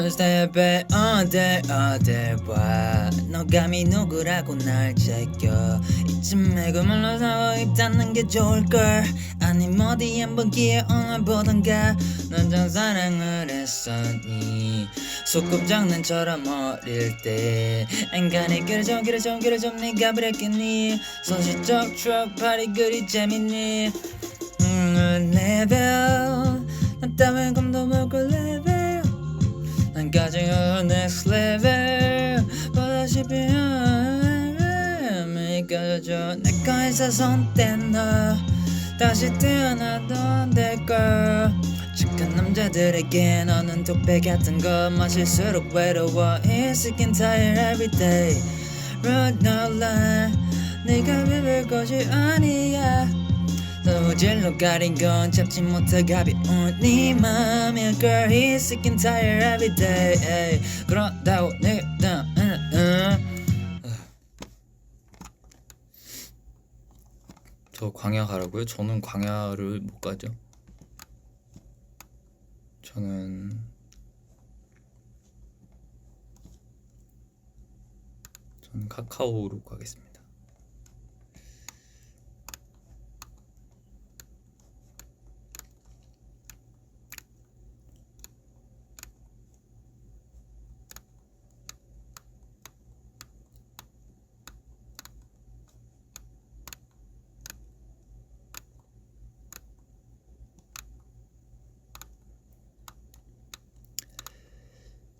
스텝에 어딜 봐. 너 감히 누구라고 날 제껴. 이쯤에 그물로 사고 입 닫는 게 좋을걸. 아님 어디 한번 기회 보던가. 넌 참 사랑을 했었니. 소꿉장난처럼 어릴 때 엔간히 그려져 네가 그랬겠니. 소시적 추억팔이 그리 재밌니. 레벨 나 따윈 꿈도 못꿀 레벨. 난 가진 next level 보다시피 믿겨줘. 내 거에서 손댄 너 다시 태어나도 안 될걸. 착한 남자들에게 너는 독배 같은 거 마실수록 외로워. It's sick and tired every day. Road no line 네가 비빌 것이 아니야. 소질로 가린 건 잡지 못해 가벼운 네 맘일걸. He's sick and tired every day. 그런다고 내가 저 광야 가라고요? 저는 광야를 못 가죠. 저는 카카오로 가겠습니다.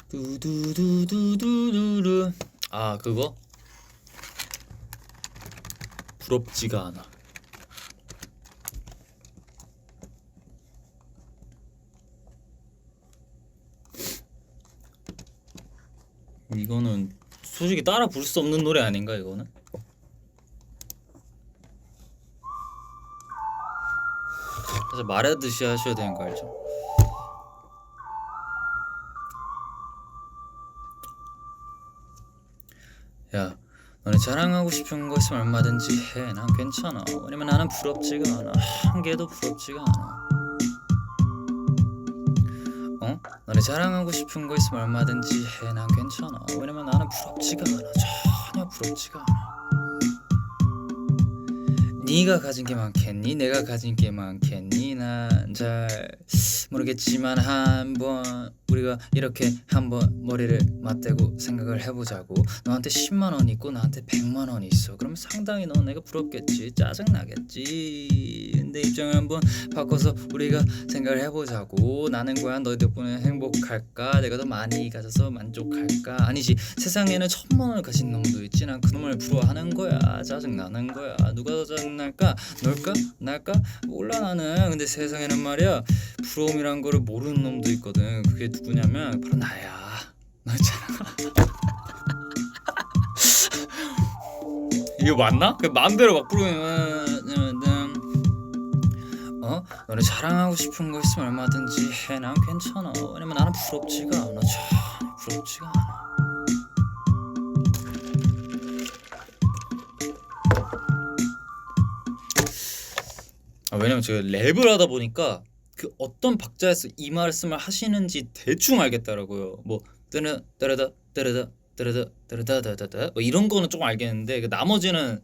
두두두두두두두. 아 그거? 부럽지가 않아. 이거는 솔직히 따라 부를 수 없는 노래 아닌가 이거는? 사실 말하듯이 하셔야 되는 거 알죠? 야, 너네 자랑하고 싶은 거 있으면 얼마든지 해. 난 괜찮아. 왜냐면 나는 부럽지가 않아. 한 개도 부럽지가 않아. 어? 너네 자랑하고 싶은 거 있으면 얼마든지 해. 난 괜찮아. 왜냐면 나는 부럽지가 않아. 전혀 부럽지가 않아. 네가 가진 게 많겠니? 내가 가진 게 많겠니? 난 잘 모르겠지만 한번 우리가 이렇게 한번 머리를 맞대고 생각을 해보자고. 너한테 10만 원 있고 나한테 100만 원 있어. 그러면 상당히 넌 내가 부럽겠지. 짜증나겠지. 근데 입장을 한번 바꿔서 우리가 생각을 해보자고. 나는 과연 너희 덕분에 행복할까? 내가 더 많이 가져서 만족할까? 아니지. 세상에는 1000만 원을 가진 놈도 있지. 난 그놈을 부러워하는 거야. 짜증나는 거야. 누가 더 짜증날까? 널까? 날까? 몰라 나는. 근데 세상에는 말이야 부러움이란 거를 모르는 놈도 있거든. 그게 누구냐면 바로 나야. 너잖아. 이거 맞나? 그 마음대로 막 부르면 너네 자랑하고 싶은 거 있으면 얼마든지 해. 난 괜찮아. 왜냐면 나는 부럽지가 않아. 참 부럽지가 않아. 왜냐면 제가 랩을 하다 보니까 그 어떤 박자에서 이 말씀을 하시는지 대충 알겠더라고요. 뭐 뜨르 뜨르다 뜨르다 뜨르다 뜨르다다다다 뭐 이런 거는 조금 알겠는데 그 나머지는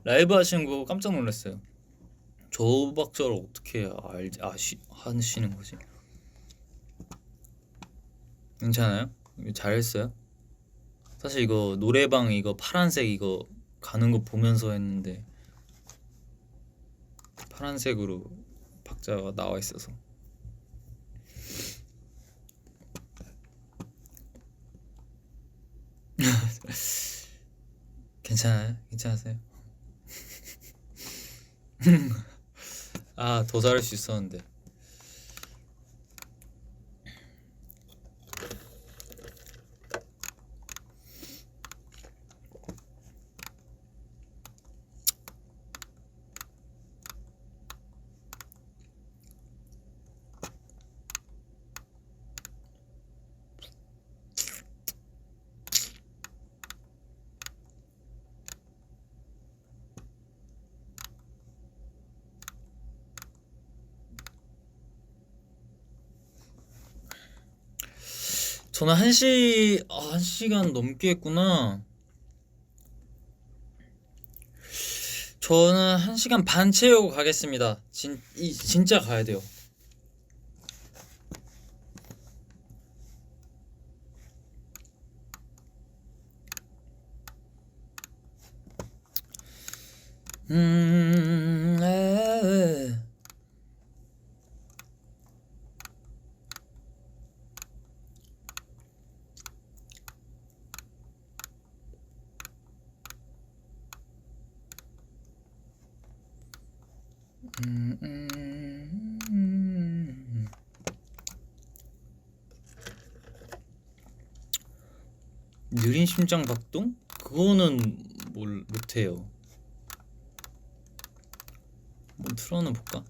라이브 하시는 거 깜짝 놀랐어요. 저 박자를 어떻게 하시는 거지? 괜찮아요? 이거 잘했어요? 사실 이거 노래방 이거 파란색 이거 가는 거 보면서 했는데 파란색으로 박자가 나와 있어서 괜찮아요? 괜찮으세요? 아, 더 잘할 수 있었는데. 저는 1시간 넘게 했구나. 저는 1시간 반 채우고 가겠습니다. 진짜 가야 돼요. 에. 느린 심장 박동? 그거는 못해요. 한번 틀어는 볼까?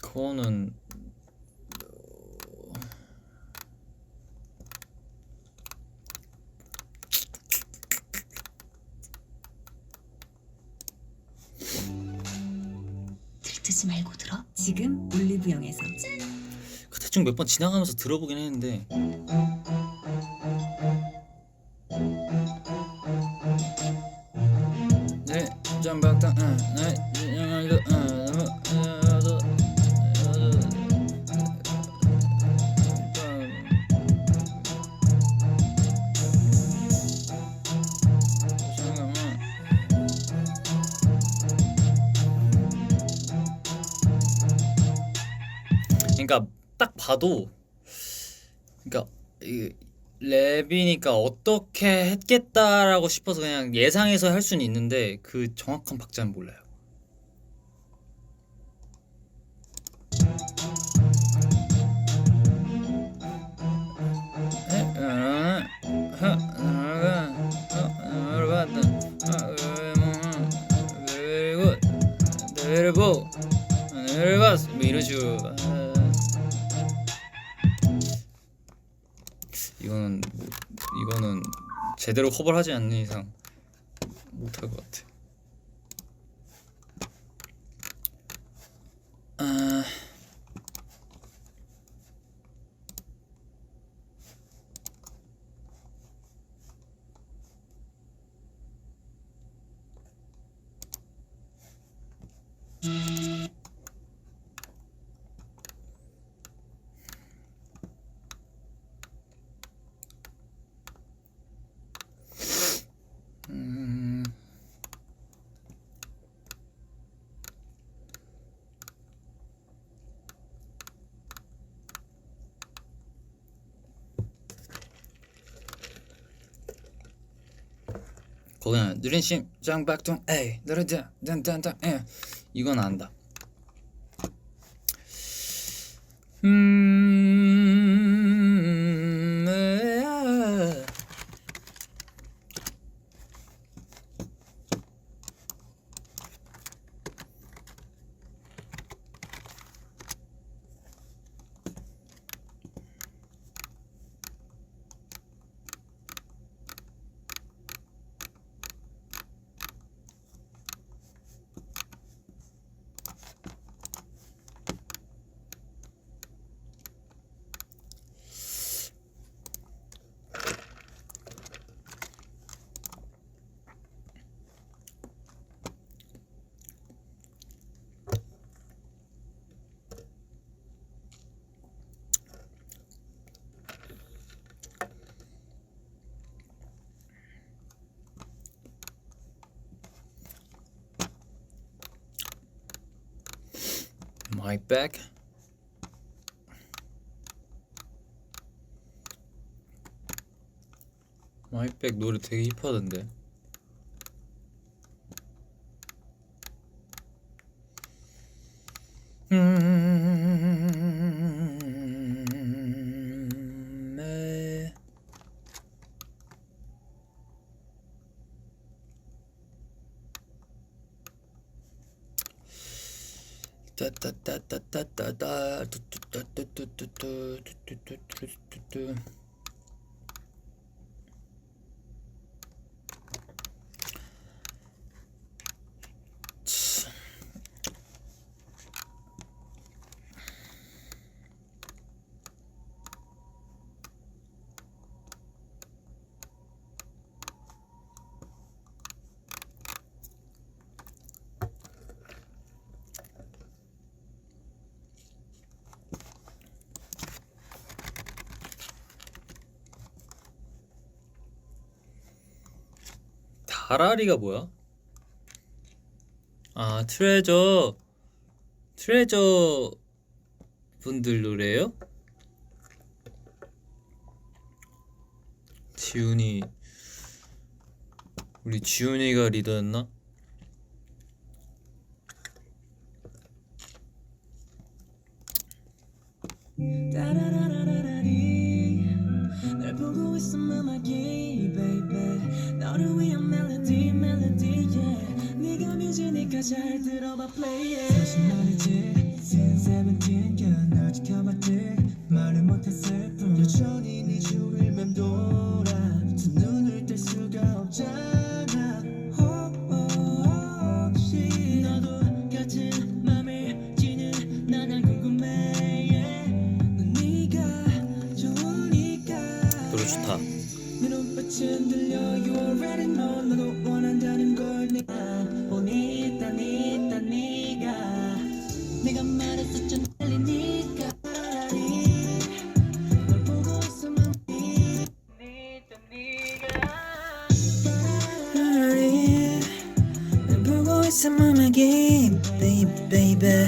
그거는 들뜨지 말고 들어. 지금 올리브영에서 그 대충 몇 번 지나가면서 들어보긴 했는데 네, 잠박당 네, 그러니까 딱 봐도 그러니까 이 랩이니까 어떻게 했겠다라고 싶어서 그냥 예상해서 할 수는 있는데 그 정확한 박자는 몰라요. 뭐 이런 식으로 이거는 제대로 커버를 하지 않는 이상 못할 것 같아. 거기는 느린 심장 박동 에이 느르다 딴딴딴 에 이건 안다. My Bag. My Bag 노래 되게 힙하던데. 네. 따따따따따따 뚜뚜뚜뚜뚜뚜뚜뚜뚜뚜뚜뚜. 다라리가 뭐야? 아, 트레저 분들 노래예요? 지훈이, 우리 지훈이가 리더였나? 따라라라라리 널 보고 있음 음악이 baby 너를 위한 멜로디 yeah 네가 뮤지니까 잘 들어봐 play it 사실 말이지 since 17 yeah 널 지켜봤지 말을 못했을 뿐 여전히 네 주위를 맴돌아 두 눈을 뗄 수가 없잖아 혹시 너도 같은 맘을 지는 난 궁금해 yeah. 넌 네가 좋으니까 노래 좋다. 네 눈빛은 들려 you already know 너도 원한다는 걸 내가 보니 있다 네가 내가 말했었잖아 들리니까 널 보고 있으면 널 보고 있으면 음악이 baby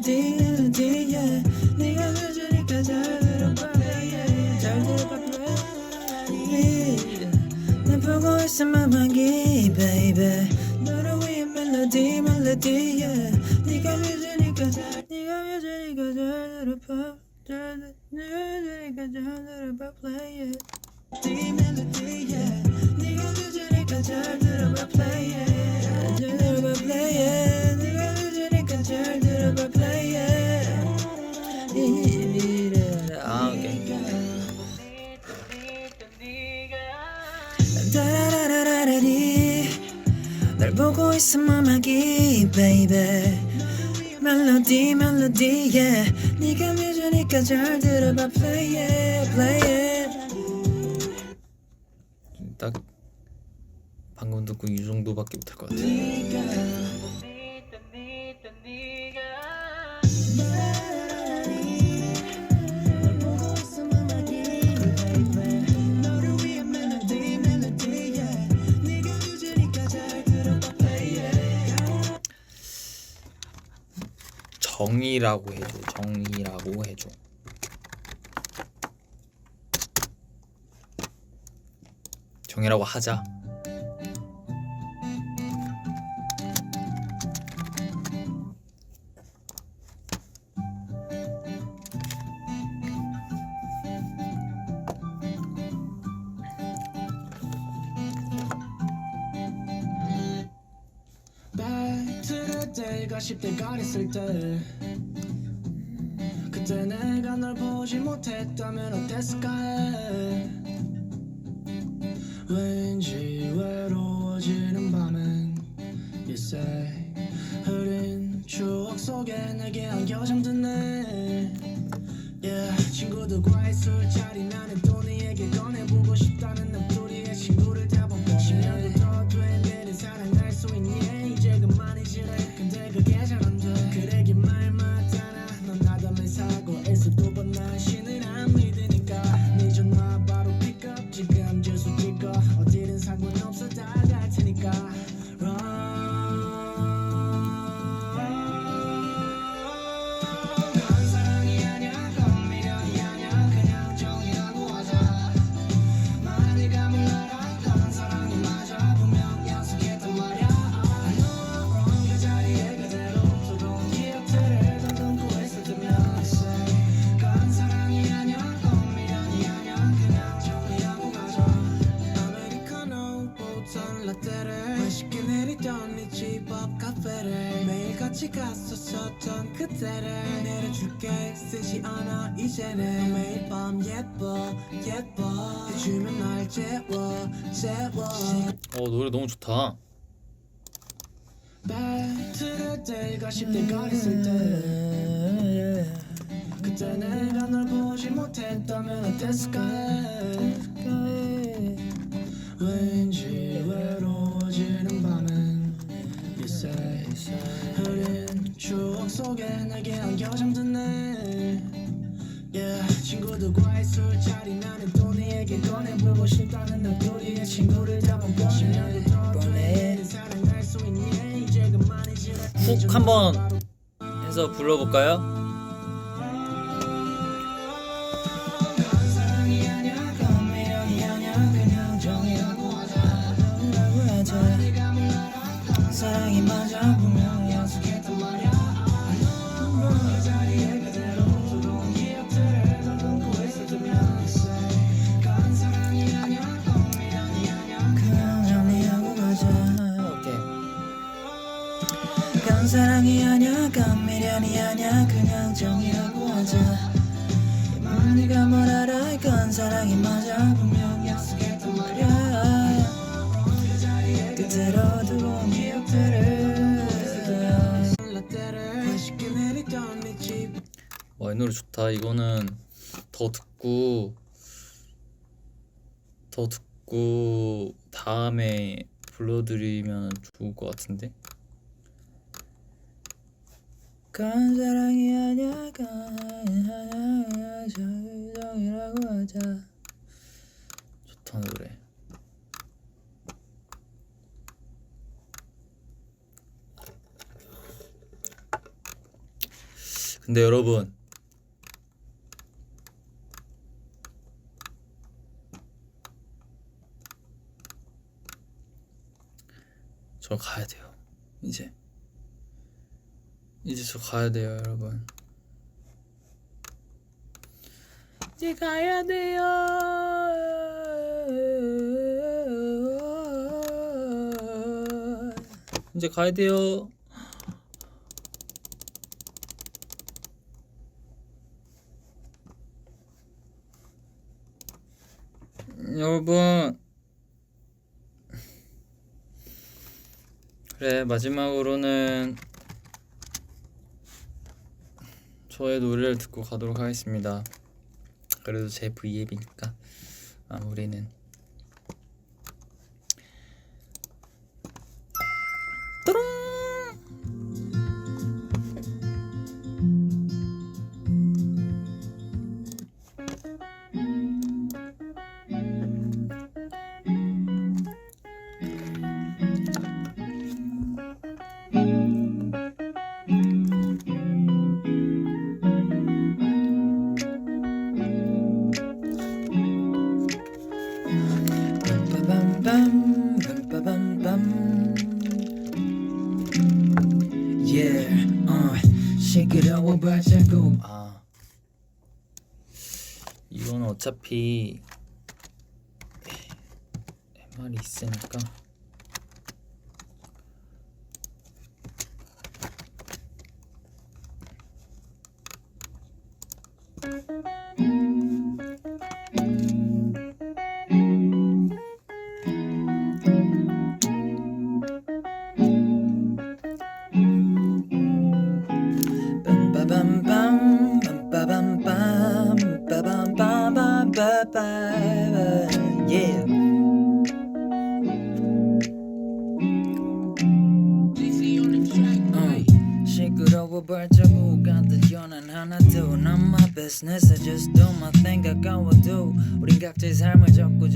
yeah 네가 해주니까 잘 들어봐 잘 들어봐 날 보고 있으면 음악이 baby 너를 위해 멜로디 yeah 네가 뮤지니까 잘 들어봐 네가 뮤지니까 잘 들어봐 play it 멜로디 yeah 네가 뮤지니까 잘 들어봐 play it 잘 들어봐 play it 네가 뮤지니까 잘 들어봐 play it 아, 오케이. 따라라라라리 널 보고 있으면 음악이 baby 멜로디 yeah 네가 뮤지니까 잘 들어봐 play it 딱 방금 듣고 이 정도밖에 못할 것 같아. 널 보고 있으면 음악이 baby 너를 위해 멜로디 yeah 네가 뮤지니까 잘 들어봐 play it 정이라고 해줘. 정이라고 하자. Back to the day가 10대가 됐을 때 그때 내가 널 보지 못했다면 어땠을까 해 왠지 외로워지는 밤엔 You say 흐린 추억 속에 내게 안겨 잠드네 Yeah 친구들과의 술자리 나는 또 네에게 꺼내보고 싶다는 넋두리의 친구를 대본 10년도 더 된 내를 사랑할 수 있니 이제 그만이지래 근데 그게 잘 안돼 그래 긴 말 맞잖아 넌 나담을 사고에서 두 번 날씬을 안 믿으니까 네 전화 바로 픽업 지금 주소 찍어 어디든 상관없어 다 갈 테니까 Run 같이 갔었었던 그때를 내려줄게 쓰지 않아 이제는 매일 밤 예뻐 해주면 날 재워 노래 너무 좋다. 들을 때가 10대 거리을 때 그때 내가 널 보지 못했다면 어땠을까 왠지 외로워지는 밤은 You say 흐린 추억 속에 내게 안겨 잠드네 친구들과의 술자리 나는 또 네에게 꺼내보고 싶다는 너들이의 친구를 잡아보네 사랑할 수 있니 이제 그만이지 훅 한번 해서 불러볼까요? 사랑이 아냐 감미련이 아냐 그냥 정이라고 하자 네가 몰라 사랑이 맞아 분명히 약속했단 말이야 그 자리에 그대로 좋은 기억들을 더듬고 있었으면 간 사랑이 아냐 감미련이 아냐 그냥 정리하고 가자 오케이. 간 사랑이 아냐 감미련이 아냐 그냥 정이라고 하자 네가 뭘 알아 이건 사랑이 맞아 분명 약속했단 말이야 그대로 두고 온 기억들을 맛있게 내리던 네 집 와, 이 노래 좋다. 이거는 더 듣고 다음에 불러드리면 좋을 것 같은데. 간 사랑이 아냐 간 정이라고 하자 좋다 노래. 근데 여러분, 저 가야 돼요. 이제 저 가야 돼요, 여러분. 이제 가야 돼요 이제 가야 돼요. 여러분, 그래, 마지막으로는 저의 노래를 듣고 가도록 하겠습니다. 그래도 제 V앱이니까 마무리는 시끄러워 발자국 이거는 어차피 MR이 있으니까 yeah. 시끄러워 발자국 안 들려 난 하나도 Not my business I just do my thing 가까워도 우린 각자의 삶을 적고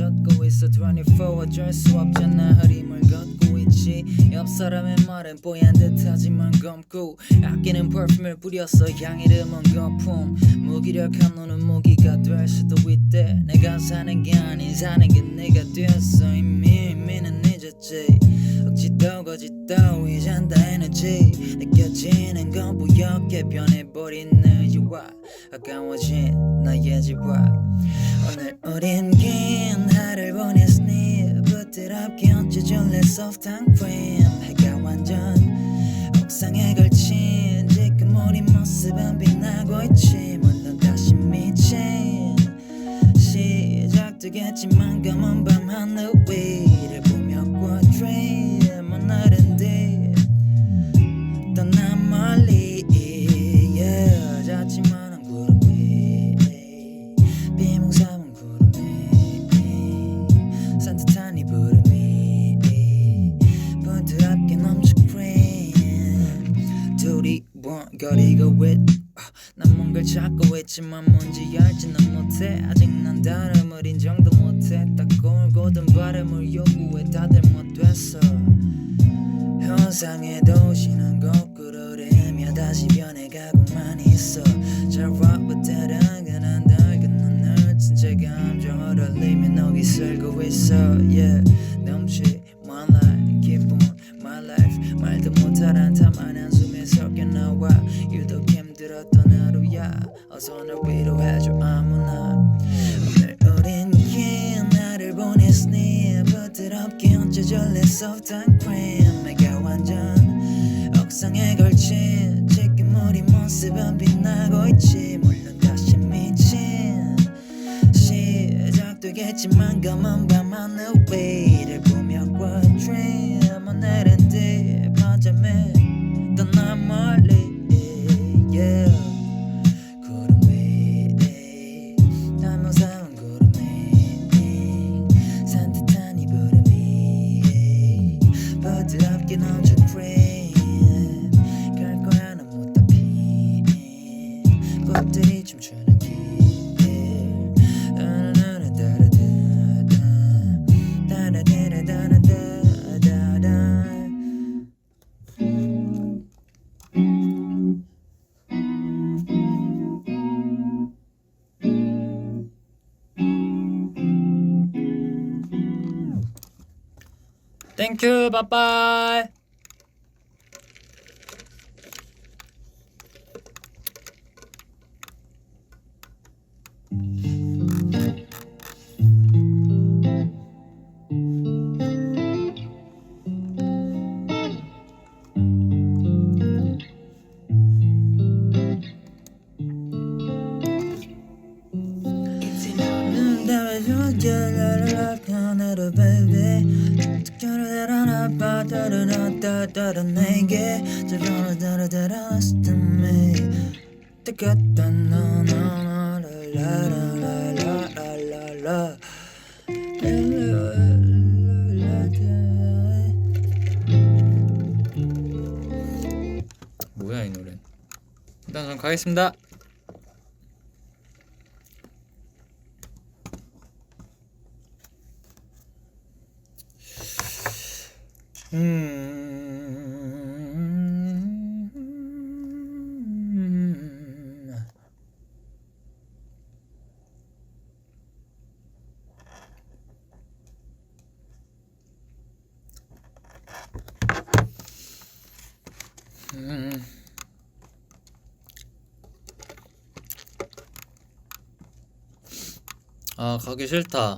있어 24 어쩔 수 없잖아 흐림을 걷고 있지 옆 사람의 말은 뽀얀 듯하지만 검고 아끼는 퍼퓸을 뿌렸어 향이름은 거품 무기력한 너는 무기가 될 수도 있대 내가 사는 게 아닌 사는 게 내가 되었어 이미는 늦었지 억지도 거짓도 이젠 다 에너지 느껴지는 건 부엽게 변해버린 너와 아까워진 나의 집과 오늘 우린 긴 하루를 보냈으니 부드럽게 얹어줄래 소프트한 크림 해가 완전 옥상에 걸친 모습은 빛나고 있지 물론 다시 미친 시작되겠지만 검은 밤 하늘 위를 보며 quadream 오늘은 뒤 떠난 멀리 yeah. 작지만한 구름 위 비몽사몽 구름이 산뜻한 이 구름이 부드럽게 넘쳐 cream 둘이 원거리가 with 난 뭔가를 찾고 있지만 뭔지 알지는 못해 아직 난 다름을 인정도 못해 따가운 고든 바람을 요구해 다들 못 됐어 현상의 도시는 거꾸로 흐르며 다시 변해가고만 있어 잘 와봤다란 그난 낡은 눈을 진짜 감정을 흘리며 너기 살고 있어 yeah 넘치 my life 기쁨 my life 말도 못하란 탐한 한숨에 섞여 나와 유독 힘들었던 하루야 어서 날 위로해줘 아무나 오늘 우린 긴 나를 보냈으니 부드럽게 얹어줄래 soft cream 내가 완전 억상에 걸친 지금 우리 모습은 빛나고 있지 물론 다시 미친 시작되겠지만 검은 밤 하늘 위를 보며 quadream 오늘은 뒤 밤잠에 떠난 멀리 yeah. 구름 위 닮아사온 구름 위 산뜻한 이 구름이 부드럽게 넘쳐 cream 갈 거야 난 못다 핀 꽃들이 춤추는 길 땡큐 빠빠이. 내게 뜨겁다 라라라라라라라 뭐야 이 노래. 일단 전 가겠습니다. 아, 가기 싫다.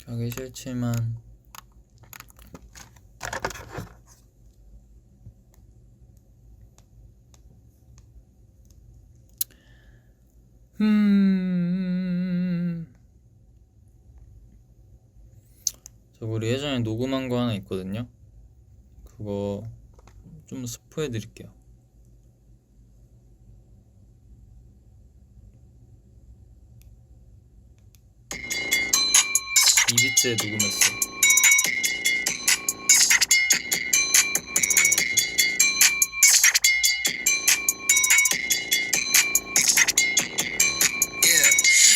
가기 싫지만 저 우리 예전에 녹음한 거 하나 있거든요. 그거 좀 스포해 드릴게요. 이비트에 녹음했어.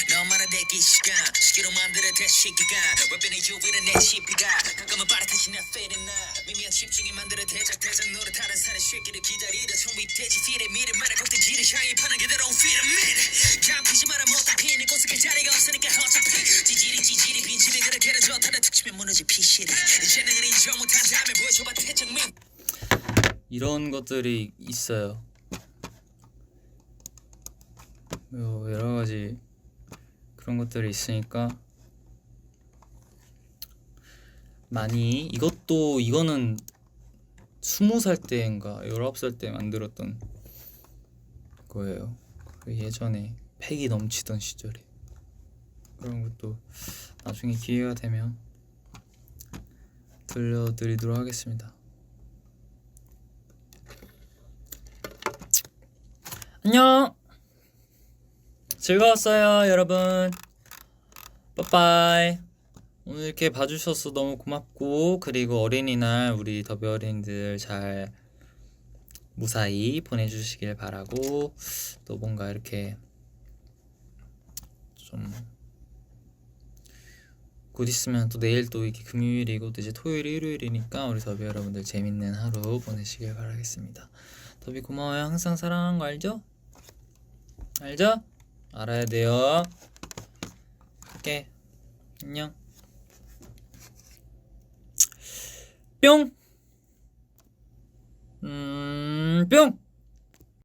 너만의 대기 시간 시기로 만들어 대시기가 왜변의 유일한 내 시비가 가끔은 빠릿하신 내 feeling나 미미한 집중이 만들어 대작 노릇하는 사는 쉐기를 기다리려 성위돼지 필의 미래 말에 꼭대기를 향해 파는 그대로운 피라미드 감피지 마라 못한 피니 고스게 자리가 없으니까 어차피 찌질이 빈집이 그렇게 좋다는 특집에 무너질 피시리 재능을 인정 못한 다음에 보여줘봐 태정민 이런 것들이 있어요. 여러 가지 그런 것들이 있으니까 많이 이거는 20살 때인가 19살 때 만들었던 거예요. 그 예전에 패기 넘치던 시절에. 그런 것도 나중에 기회가 되면 들려드리도록 하겠습니다. 안녕. 즐거웠어요, 여러분. 빠빠이. 오늘 이렇게 봐주셔서 너무 고맙고, 그리고 어린이날 우리 더비 어린이들 잘 무사히 보내주시길 바라고, 또 뭔가 이렇게 좀 곧 있으면 또 내일 또 이게 금요일이고 또 이제 토요일 일요일이니까 우리 더비 여러분들 재밌는 하루 보내시길 바라겠습니다. 더비 고마워요. 항상 사랑하는 거 알죠? 알죠? 알아야 돼요. 갈게. 안녕. 뿅. 뿅.